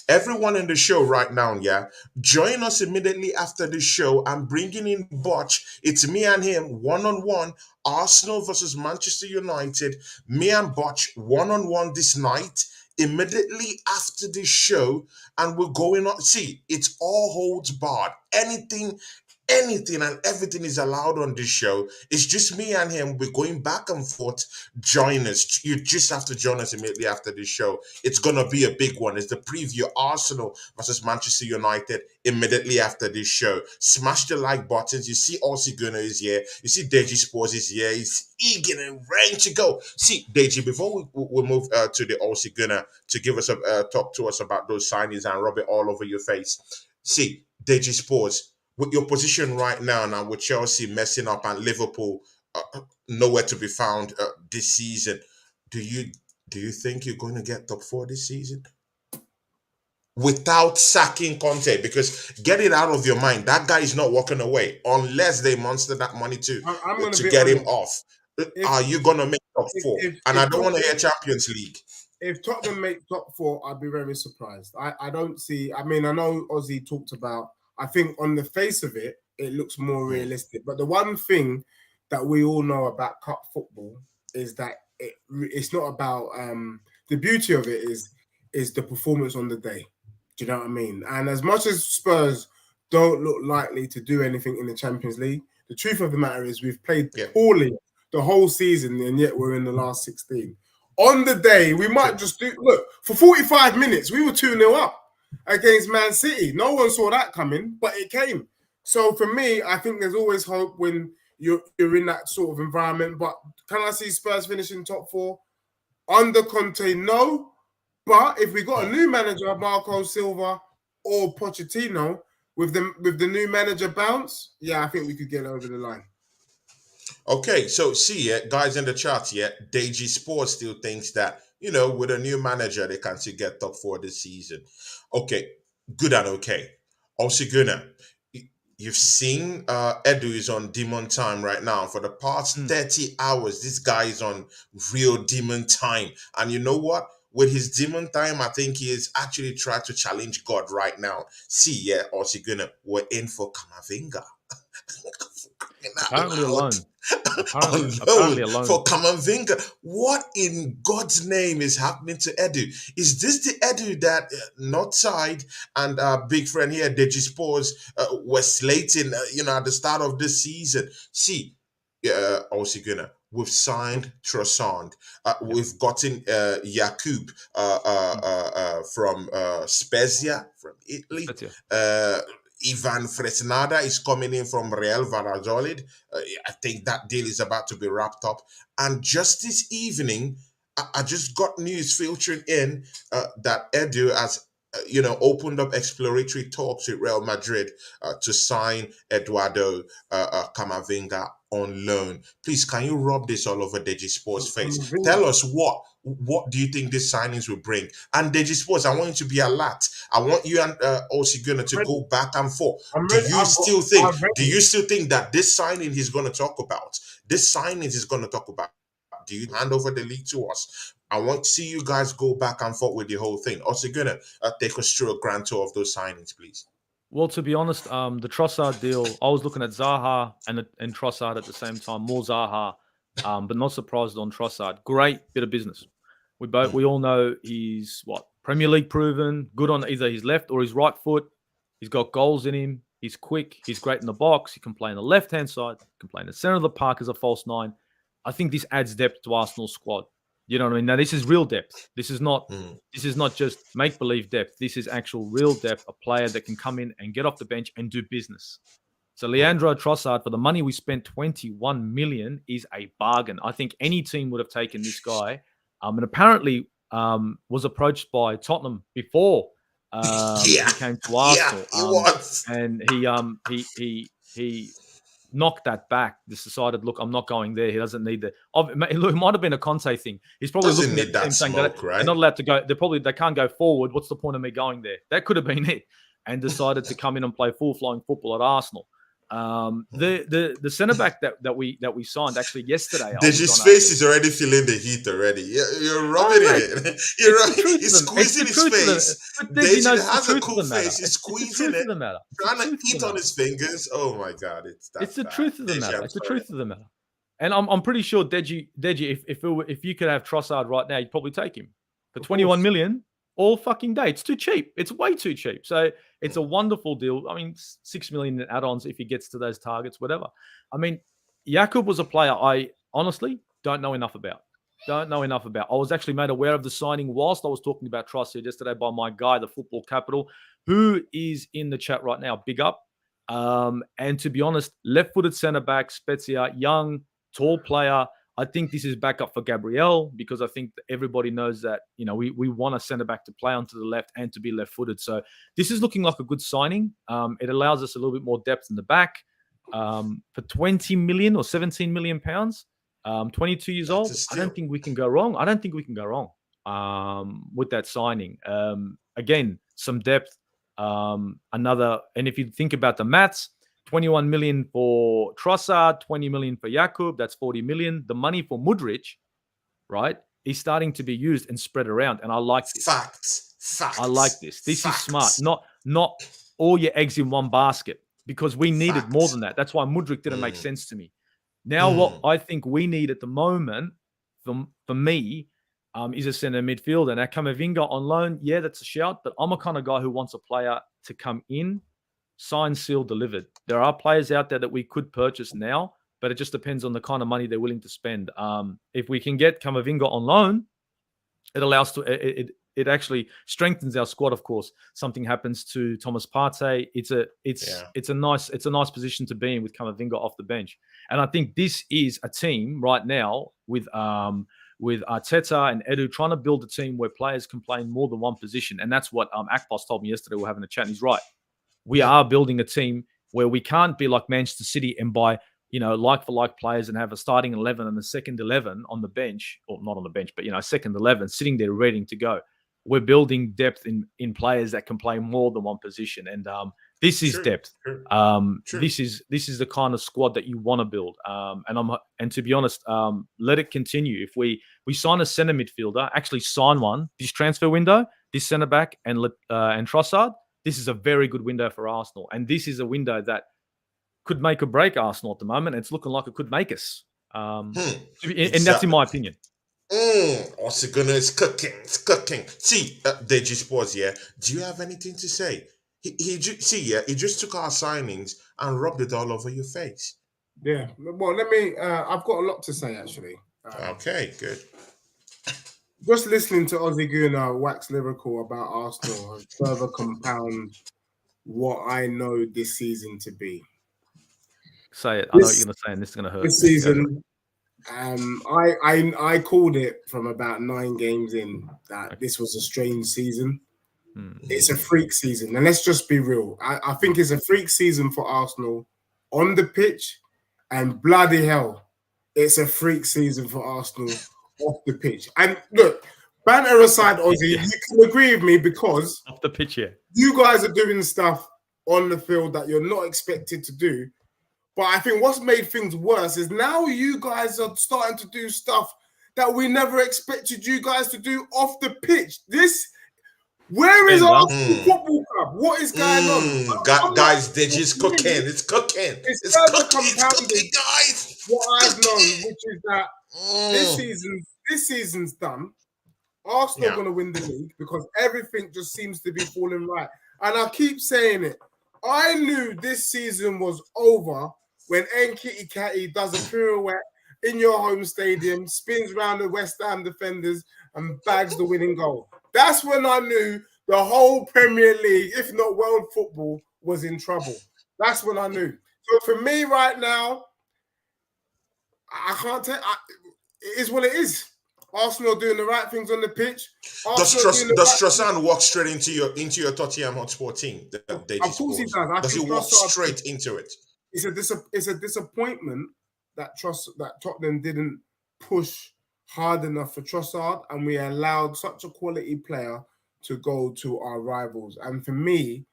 everyone in the show right now, yeah, join us immediately after the show. I'm bringing in Butch. It's me and him one on one. Arsenal versus Manchester United. Me and Butch one on one this night. Immediately after the show, and we're going on. See, it's all holds barred. Anything and everything is allowed on this show. It's just me and him. We're going back and forth. Join us. You just have to join us immediately after this show. It's gonna be a big one. It's the preview Arsenal versus Manchester United immediately after this show. Smash the like buttons. You see Aussie Gunner is here. You see Deji Sports is here. He's eager and ready to go. See, Deji, before we move to the Aussie Gunner to give us a talk to us about those signings and rub it all over your face. See, Deji Sports, with your position right now with Chelsea messing up and Liverpool nowhere to be found this season, do you think you're going to get top four this season without sacking Conte? Because get it out of your mind, that guy is not walking away unless they monster that money I'm going to to be get him honest. off. If Are you going to make top four? And I if don't want to Tottenham hear Champions League. if Tottenham make top four, I'd be very surprised. I don't see. I mean, I know Ozzy talked about. I think on the face of it, it looks more Mm. realistic. But the one thing that we all know about cup football is that it's not about. The beauty of it is the performance on the day. Do you know what I mean? And as much as Spurs don't look likely to do anything in the Champions League, the truth of the matter is we've played Yeah. poorly the whole season, and yet we're in the last 16. On the day, we might just do look for 45 minutes. We were 2-0 up against Man City. No one saw that coming, but it came. So for me, I think there's always hope when you're in that sort of environment. But can I see Spurs finishing top four under Conte? No. But if we got a new manager, Marco Silva or Pochettino, with the new manager bounce, yeah, I think we could get over the line. Okay, so see, guys in the chat, Deji Sports still thinks that, with a new manager, they can still get top four this season. Okay, good and okay. Also, Gunnar, you've seen Edu is on demon time right now. For the past 30 hours, this guy is on real demon time. And you know what? With his demon time, I think he is actually trying to challenge God right now. See, also Gunnar, we're in for Kamavinga. Apparently alone. On Apparently loan alone. for Kamavinga. What in God's name is happening to Edu? Is this the Edu that Northside and big friend here, Deji Sports, were slating, at the start of this season? See, Osiguna, we've signed Trossard. We've gotten Jakub from Spezia, from Italy. That's it. Ivan Fresnada is coming in from Real Valladolid. I think that deal is about to be wrapped up. And just this evening, I just got news filtering in that Edu has, opened up exploratory talks with Real Madrid to sign Eduardo Camavinga on loan. Please, can you rub this all over Deji Sports' face? Tell us what do you think these signings will bring? And Deji Sports, I want you to be alert. I want you and Osiguna to go back and forth. I'm Do ready. you still think? I'm ready. Do you still think that this signing he's going to talk about? This signing he's going to talk about. Do you hand over the league to us? I want to see you guys go back and forth with the whole thing. Osiguna, take us through a grand tour of those signings, please. Well, to be honest, the Trossard deal, I was looking at Zaha and Trossard at the same time, more Zaha, but not surprised on Trossard. Great bit of business. We all know he's Premier League proven, good on either his left or his right foot. He's got goals in him. He's quick. He's great in the box. He can play on the left-hand side. He can play in the center of the park as a false nine. I think this adds depth to Arsenal's squad. You know what I mean? Now, this is real depth. This is not just make-believe depth. This is actual real depth, a player that can come in and get off the bench and do business. So Leandro Trossard, for the money we spent, 21 million, is a bargain. I think any team would have taken this guy. And apparently was approached by Tottenham before he came to Arsenal. He was. And he knocked that back. Just decided, look, I'm not going there. He doesn't need that. Look, it might have been a Conte thing. He's probably looking at that saying that right? They're not allowed to go. They can't go forward. What's the point of me going there? That could have been it. And decided to come in and play full flying football at Arsenal. The centre back that we signed actually yesterday. His face is already feeling the heat already. You're rubbing it. He's squeezing his face. Deji has a cool face. He's squeezing it, trying to eat on his fingers. Oh my God, it's the truth of the matter. It's the truth of the matter. And I'm pretty sure Deji, if you could have Trossard right now, you'd probably take him for 21 million. All fucking day. It's too cheap. It's way too cheap. So it's a wonderful deal. I mean, 6 million in add-ons if he gets to those targets, whatever. I mean, Jakub was a player I honestly don't know enough about. I was actually made aware of the signing whilst I was talking about Trossard yesterday by my guy, the Football Capital, who is in the chat right now. Big up. And to be honest, left-footed centre-back, Spezia, young, tall player. I think this is backup for Gabriel because I think that everybody knows that, we want a centre-back to play onto the left and to be left-footed. So this is looking like a good signing. It allows us a little bit more depth in the back. For 20 million or 17 million pounds, 22 years old, I don't think we can go wrong. With that signing. Again, some depth. And if you think about the maths, 21 million for Trossard, 20 million for Jakub, that's 40 million. The money for Mudryk, right, is starting to be used and spread around. And I like this. Facts. I like this. This is smart. Not all your eggs in one basket because we needed more than that. That's why Mudryk didn't make sense to me. Now, what I think we need at the moment, for me, is a centre midfielder. Now, Camavinga on loan, yeah, that's a shout. But I'm a kind of guy who wants a player to come in, signed, sealed, delivered. There are players out there that we could purchase now, but it just depends on the kind of money they're willing to spend. If we can get Camavinga on loan, it actually strengthens our squad. Of course, something happens to Thomas Partey. It's a nice position to be in with Camavinga off the bench. And I think this is a team right now with Arteta and Edu trying to build a team where players can play in more than one position. And that's what Akpos told me yesterday. We're having a chat, and he's right. We are building a team where we can't be like Manchester City and buy, like for like players and have a starting 11 and a second 11 on the bench, or not on the bench, but, second 11 sitting there ready to go. We're building depth in players that can play more than one position. And this is depth. This is the kind of squad that you want to build. And to be honest, let it continue. If we sign a centre midfielder, actually sign one this transfer window, this centre back and Trossard, this is a very good window for Arsenal. And this is a window that could make or break Arsenal at the moment. It's looking like it could make us. And that's in my opinion. Osiguna is cooking. It's cooking. See, Deji Sports, yeah. Do you have anything to say? He just took our signings and rubbed it all over your face. Yeah. Well, let me. I've got a lot to say actually. Okay, good. Just listening to Ozzy Guna wax lyrical about Arsenal has further compound what I know this season to be. Say it. I know what you're This going to say, and this is going to hurt. this Go for it. season, I called it from about 9 games in that Okay. this was a strange season. Hmm. It's a freak season, and let's just be real. I think it's a freak season for Arsenal on the pitch, and bloody hell, it's a freak season for Arsenal off the pitch. And look, banter aside, Ozzy, Yeah. you can agree with me because Off the pitch, yeah. you guys are doing stuff on the field that you're not expected to do. But I think what's made things worse is now you guys are starting to do stuff that we never expected you guys to do off the pitch. Where is Ben, well, Arsenal Football Club? What is going on? I'm not. Guys, they're just cooking. It's cooking. It's It's further cooking. It's compounded cooking, guys. what It's I've known, cooking. which is that Mm. this season's done. Arsenal Yeah. going to win the league because everything just seems to be falling right. And I keep saying it. I knew this season was over when Nkitty Catty does a pirouette in your home stadium, spins around the West Ham defenders, and bags the winning goal. That's when I knew the whole Premier League, if not world football, was in trouble. That's when I knew. So for me right now, I can't tell. It is what it is. Arsenal doing the right things on the pitch. Arsenal doing the Does right things. Trossard walk straight into your Tottenham Hotspur team? Deji Of course he Sports. does. I Does he think walk Trossard. straight into it? It's a disappointment that Tottenham didn't push hard enough for Trossard, and we allowed such a quality player to go to our rivals. And for me,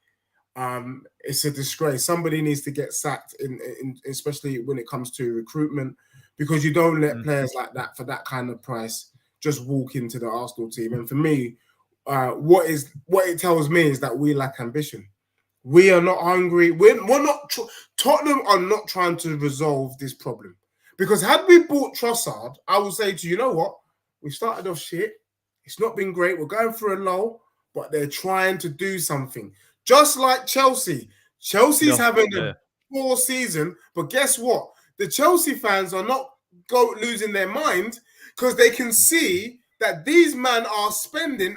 it's a disgrace. Somebody needs to get sacked, in especially when it comes to recruitment, because you don't let players like that for that kind of price just walk into the Arsenal team. And for me, what it tells me is that we lack ambition. We are not hungry. We're not. Tottenham are not trying to resolve this problem, because had we bought Trossard, I would say to you, you know what? We started off shit. It's not been great. We're going through a lull, but they're trying to do something. Just like Chelsea. Chelsea's having a poor season, but guess what? The Chelsea fans are not losing their mind because they can see that these men are spending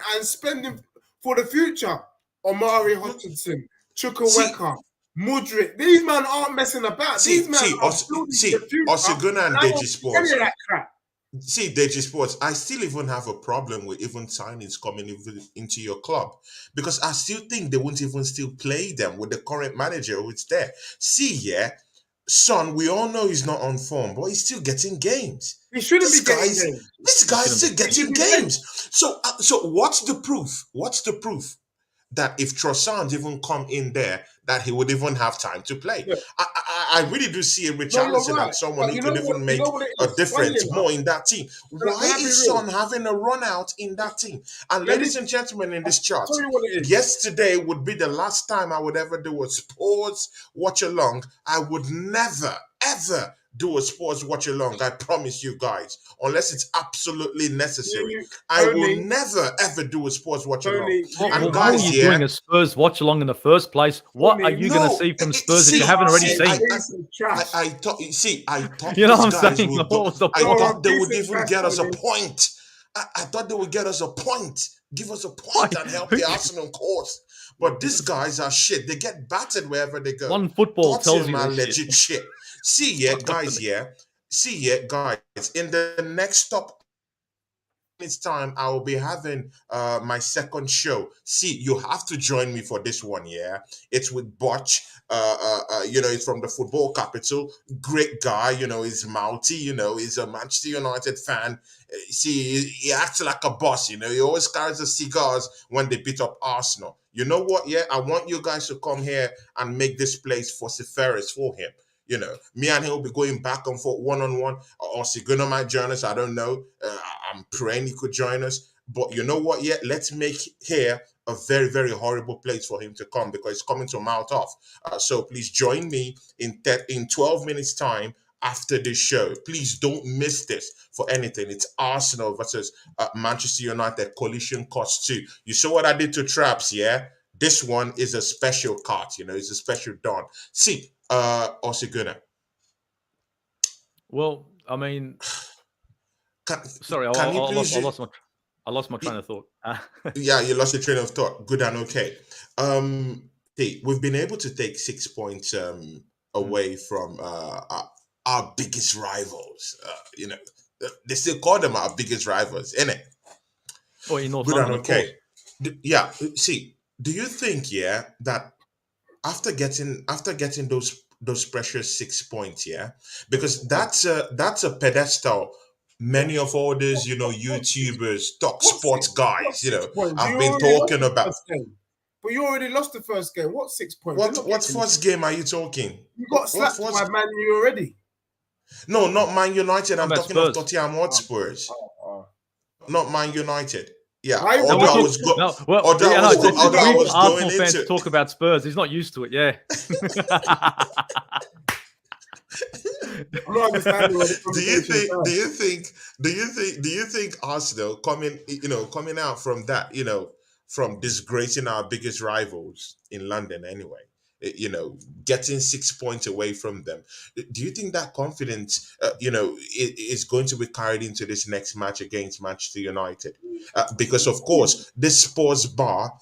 for the future. Omari Hutchinson, Chukwuemeka, Mudryk. These men aren't messing about. These men are building the future. Osiguna and I don't Deji see Sports. any of that crap. See, Deji Sports, I still even have a problem with even signings coming into your club because I still think they won't even still play them with the current manager who's there. See, yeah, Son, we all know he's not on form, but he's still getting games. He shouldn't be getting games. This guy's still getting games. So what's the proof? What's the proof that if Trossard even come in there, that he would even have time to play? Yeah. I really do see a Richarlison right. as someone But who can even make a difference more in that team. Why is Son having a run out in that team? And ladies and gentlemen, in this chart, yesterday would be the last time I would ever do a sports watch along. I would never, ever do a sports watch along. I promise you guys, unless it's absolutely necessary. I will never ever do a sports watch along. And guys, why are you doing a Spurs watch along in the first place? What are you going to see from Spurs that you haven't already seen? I thought you know what I'm saying? I thought they would even get us a point. I thought they would get us a point. Give us a point and help the Arsenal cause. But these guys are shit. They get battered wherever they go. One football tells you legit shit. See, yeah, guys, in the next stop it's time I will be having my second show. See, you have to join me for this one. Yeah, it's with Butch. It's from the football capital. Great guy. He's Malty. He's a Manchester United fan. See, he acts like a boss. He always carries the cigars when they beat up Arsenal. You know what? Yeah, I want you guys to come here and make this place vociferous for him. Me and him will be going back and forth one-on-one. Or Siguna might join us. I don't know. I'm praying he could join us. But you know what? Yeah, let's make here a very, very horrible place for him to come because it's coming to mouth off. So please join me in 12 minutes time after this show. Please don't miss this for anything. It's Arsenal versus Manchester United collision cost 2. You saw what I did to Traps, yeah? This one is a special cut, it's a special dawn. See, Osiguna, Well, I mean, Can, sorry, can you please just, I lost my train of thought. yeah, you lost your train of thought. Good and okay. See, we've been able to take 6 points Mm. away from our biggest rivals. They still call them our biggest rivals, innit? Well, in North Good and London, of course. okay. Yeah. See, do you think, yeah, that after getting those precious 6 points, yeah, because Yeah. that's a pedestal many of all these What six? YouTubers, talk What sports six? What guys, 6 points? have You been already lost talking the about. first game. But you already lost the first game. What 6 points? You're not What getting it. first game are you talking? You got What slapped by first? Man U already. No, not Man United. Talking I'm about talking of Spurs. Tottenham Oh, Hotspurs, oh, oh. not Man United. Yeah, Why you No, why we're you talking. talk- No, well, although I yeah, no, was what go, would you although it's I like weird for was us to going Arsenal fans into to it. talk about Spurs. He's not used to it. Yeah. I'm not understanding where the do you conversation is think do going. you think do you think Arsenal coming out from that, from disgracing our biggest rivals in London anyway, getting 6 points away from them, do you think that confidence is going to be carried into this next match against Manchester United? Because of course this sports bar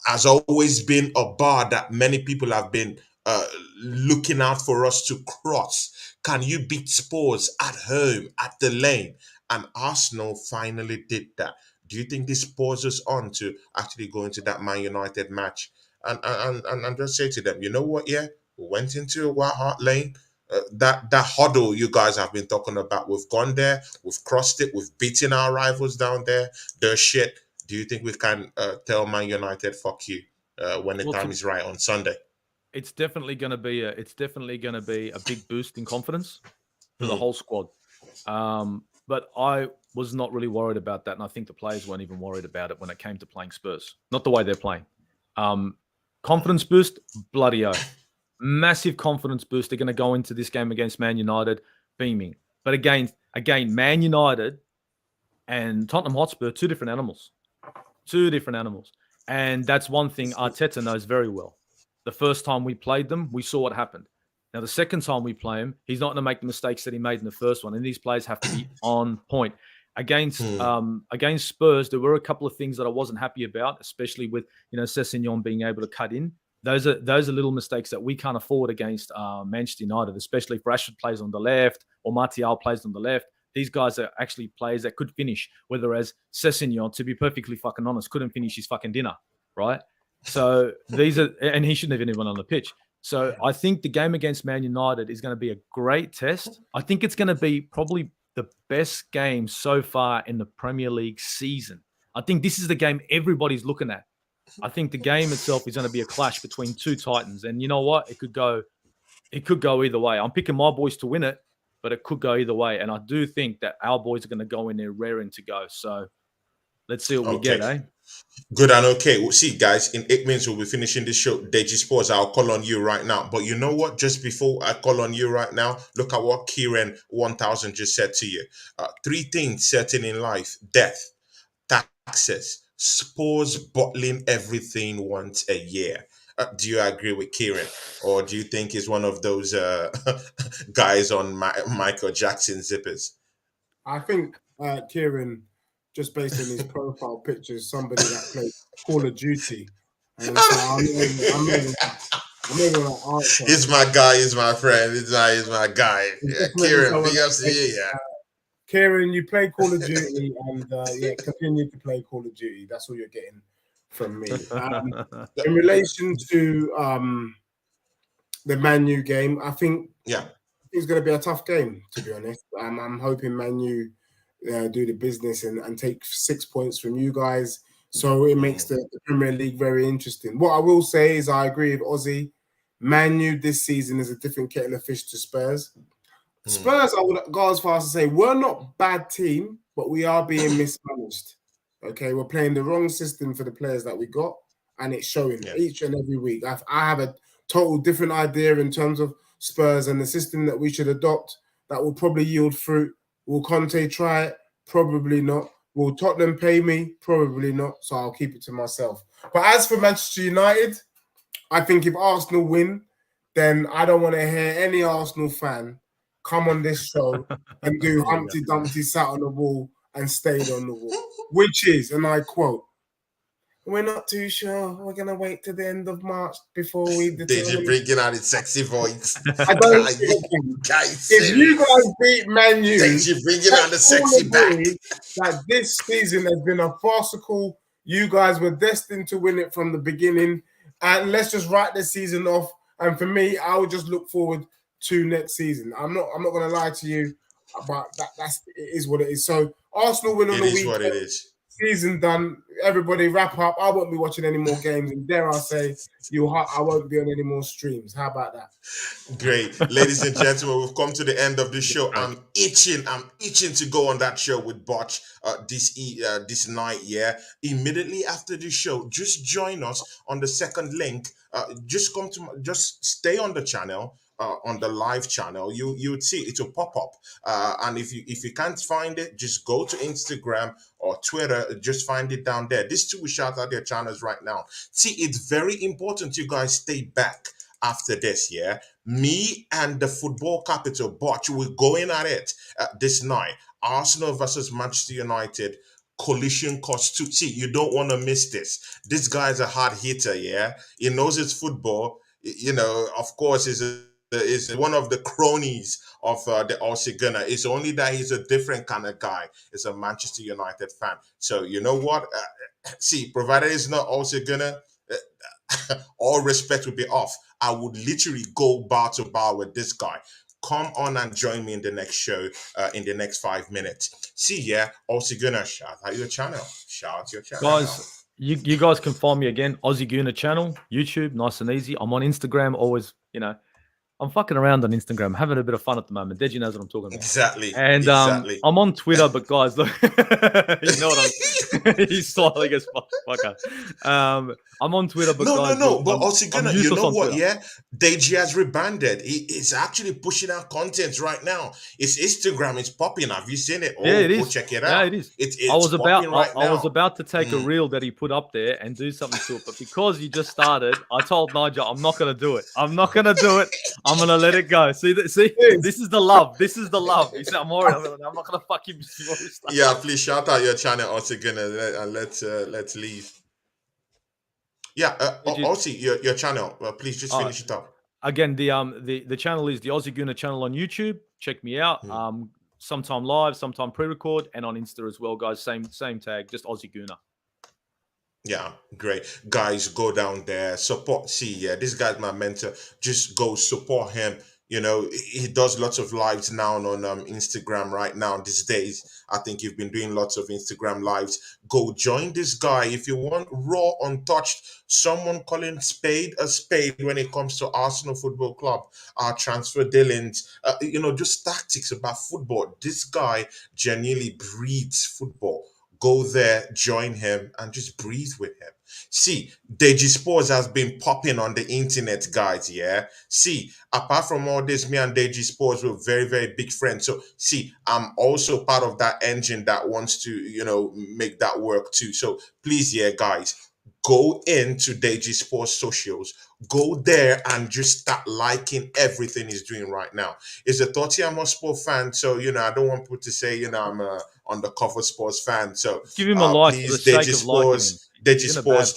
has always been a bar that many people have been uh, looking out for us to cross. Can you beat Spurs at home, at the lane? And Arsenal finally did that. Do you think this spurs us on to actually go into that Man United match and just say to them, you know what? Yeah, we went into a White Hart Lane. That huddle you guys have been talking about, we've gone there, we've crossed it, we've beaten our rivals down there. They're shit. Do you think we can tell Man United fuck you when the Well, time is right on Sunday? it's definitely going to be a big boost in confidence for the Hmm. whole squad. But I was not really worried about that, and I think the players weren't even worried about it when it came to playing Spurs. Not the way they're playing. Confidence boost, bloody oath, massive confidence boost. They're going to go into this game against Man United beaming. But again, Man United and Tottenham Hotspur, two different animals. Two different animals. And that's one thing Arteta knows very well. The first time we played them, we saw what happened. Now, the second time we play him, he's not going to make the mistakes that he made in the first one. And these players have to be on point. Against Hmm. against Spurs, there were a couple of things that I wasn't happy about, especially with Sessegnon being able to cut in. Those are little mistakes that we can't afford against Manchester United, especially if Rashford plays on the left or Martial plays on the left. These guys are actually players that could finish. Whereas Sessegnon, to be perfectly fucking honest, couldn't finish his fucking dinner, right? So and he shouldn't have even on the pitch. So I think the game against Man United is going to be a great test. I think it's going to be probably the best game so far in the Premier League season. I think this is the game everybody's looking at. I think the game itself is going to be a clash between two titans, and you know what? It could go either way. I'm picking my boys to win it, but it could go either way. And I do think that our boys are going to go in there raring to go. So let's see what we get, Okay. eh? Good and okay. We'll see, guys. In 8 minutes, we'll be finishing this show. Deji Sports, I'll call on you right now. But you know what? Just before I call on you right now, look at what Kieran 1000 just said to you. Three things certain in life: death, taxes, Spurs bottling everything once a year. Do you agree with Kieran? Or do you think he's one of those guys on Michael Jackson zippers? I think Kieran, just based on his profile pictures, somebody that played Call of Duty, and so I'm not gonna answer. He's my guy. He's my friend. He's my guy. He's Yeah, definitely Kieran, someone big that ups to played. you. Yeah. Kieran, you play Call of Duty, and yeah, continue to play Call of Duty. That's all you're getting from me. In relation to the Man U game, I think Yeah. it's going to be a tough game, to be honest. I'm hoping Man U do the business and take 6 points from you guys. So it makes the Premier League very interesting. What I will say is I agree with Ozzy. Man U this season is a different kettle of fish to Spurs. Spurs, I would go as far as to say, we're not a bad team, but we are being mismanaged. Okay, we're playing the wrong system for the players that we got, and it's showing Yeah. each and every week. I have a total different idea in terms of Spurs and the system that we should adopt that will probably yield fruit. Will Conte try it? Probably not. Will Tottenham pay me? Probably not. So I'll keep it to myself. But as for Manchester United, I think if Arsenal win, then I don't want to hear any Arsenal fan come on this show and do There you go. Humpty Dumpty sat on the wall and stayed on the wall, which is, and I quote, "We're not too sure. We're gonna wait to the end of March before we Did you determine." bringing out his sexy voice? I don't Are see you it. guys If you serious? guys beat Man Did U, you bringing out the let's all sexy back? agree that this season has been a farcical. You guys were destined to win it from the beginning, and let's just write this season off. And for me, I would just look forward to next season. I'm not going to lie to you, but that's it is what it is. So Arsenal win on It the is what it weekend. is. Season done. Everybody wrap up. I won't be watching any more games, and dare I say, I won't be on any more streams. How about that? Great. Ladies and gentlemen, we've come to the end of the show. I'm itching to go on that show with Botch this night, yeah. Immediately after the show, just join us on the second link. Just stay on the channel. On the live channel, you would see it will pop up, and if you can't find it, just go to Instagram or Twitter. Just find it down there. These two will shout out their channels right now. See, it's very important you guys stay back after this, yeah. Me and the football capital, Botch, we're going at it this night. Arsenal versus Manchester United. Collision cost 2. See, you don't want to miss this. This guy's a hard hitter, yeah. He knows his football. You know, of course, is one of the cronies of the Aussie Gunner. It's only that he's a different kind of guy. He's a Manchester United fan. So you know what? See, provided it's not Aussie Gunner, all respect would be off. I would literally go bar to bar with this guy. Come on and join me in the next show in the next 5 minutes. See, yeah, Aussie Gunner, shout out your channel. Shout out your channel. Guys, you guys can find me again, Aussie Gooner channel, YouTube, nice and easy. I'm on Instagram, always, I'm fucking around on Instagram, having a bit of fun at the moment. Deji knows what I'm talking about. Exactly. And exactly. I'm on Twitter, but guys, look, you know what he's smiling as fucker. I'm on Twitter, but guys, no. But I'm also, you useless know on what? Twitter. Yeah, Deji has rebranded. He's actually pushing out content right now. His Instagram is popping. Have you seen it? Oh, Yeah, it go is. check it out. Yeah, it is. It's I was popping right now. I was about to take a reel that he put up there and do something to it, but because you just started, I told Nigel I'm not going to do it. I'm not going to do it. I'm going to let it go. See, this is the love. This is the love. He said, I'm worried. I'm not going to fuck him. Yeah, please shout out your channel also gonna and let's leave. Yeah, also your channel. Please just finish it up. Again, the channel is the Aussie Gooner channel on YouTube. Check me out. Sometime live, sometime pre-record, and on Insta as well, guys. Same tag, just Aussie Gooner. Yeah, great. Guys, go down there, support. See, yeah, this guy's my mentor. Just go support him. You know, he does lots of lives now on Instagram right now these days. I think you've been doing lots of Instagram lives. Go join this guy if you want raw, untouched, someone calling spade a spade when it comes to Arsenal Football Club, our transfer dealings, just tactics about football. This guy genuinely breathes football. Go there, join him, and just breathe with him. See, Deji Sports has been popping on the internet, guys. Yeah. See, apart from all this, me and Deji Sports were very, very big friends. So, see, I'm also part of that engine that wants to, make that work too. So, please, yeah, guys, go into Deji Sports socials. Go there and just start liking everything he's doing right now. He's a Tottenham Hotspur fan, so I don't want people to say I'm a undercover sports fan. So give him a like please, for the sake of liking him. Deji Sports,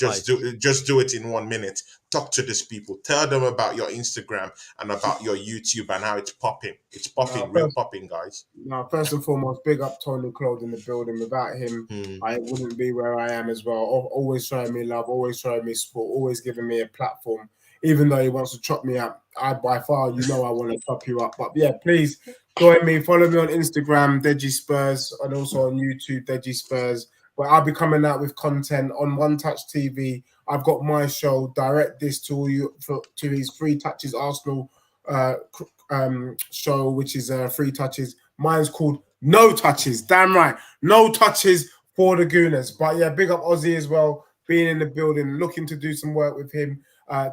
just do it in 1 minute. Talk to these people. Tell them about your Instagram and about your YouTube and how it's popping. It's popping, real popping, guys. Now, first and foremost, big up Tony Claude in the building. Without him, I wouldn't be where I am as well. Always showing me love, always showing me support, always giving me a platform. Even though he wants to chop me up, I want to chop you up. But yeah, please join me. Follow me on Instagram, Deji Spurs, and also on YouTube, Deji Spurs, where I'll be coming out with content on One Touch TV. I've got my show, Direct This to you to his Free Touches Arsenal show, which is Free Touches. Mine's called No Touches. Damn right, No Touches for the Gooners. But yeah, big up Ozzy as well, being in the building, looking to do some work with him,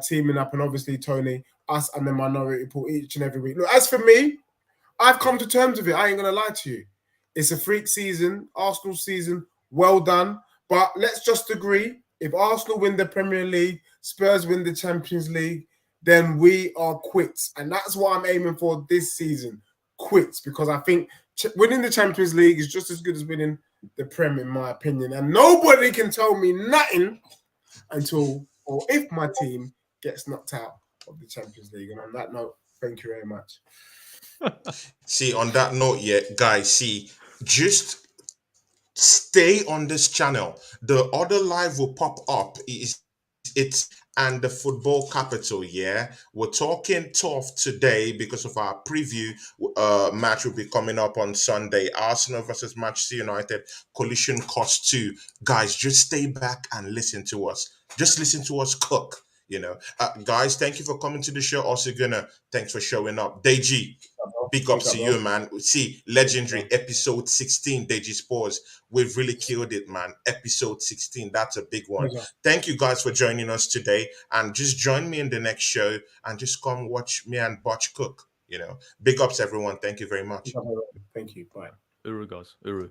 teaming up, and obviously Tony, us and the Minority Report each and every week. Look, as for me, I've come to terms with it. I ain't gonna lie to you. It's a freak season, Arsenal season. Well done. But let's just agree, if Arsenal win the Premier League, Spurs win the Champions League, then we are quits. And that's what I'm aiming for this season. quits, because I think winning the Champions League is just as good as winning the Prem, in my opinion. And nobody can tell me nothing until or if my team gets knocked out of the Champions League. And on that note, thank you very much. See, on that note, yeah, guys, see, just stay on this channel. The other live will pop up. It's and the football capital. Yeah, we're talking tough today because of our preview match will be coming up on Sunday. Arsenal versus Manchester United, collision cost 2. Guys, just stay back and listen to us. Just listen to us cook. Guys, thank you for coming to the show. Also, gonna thanks for showing up, Deji. Big Big ups up, to bro. you, man. See, legendary episode 16, Deji Spores. We've really killed it, man. Episode 16, that's a big one. Pleasure. Thank you guys for joining us today. And just join me in the next show and just come watch me and Butch cook. Big ups, everyone. Thank you very much. Thank you. Bye. Uru, guys. Uru.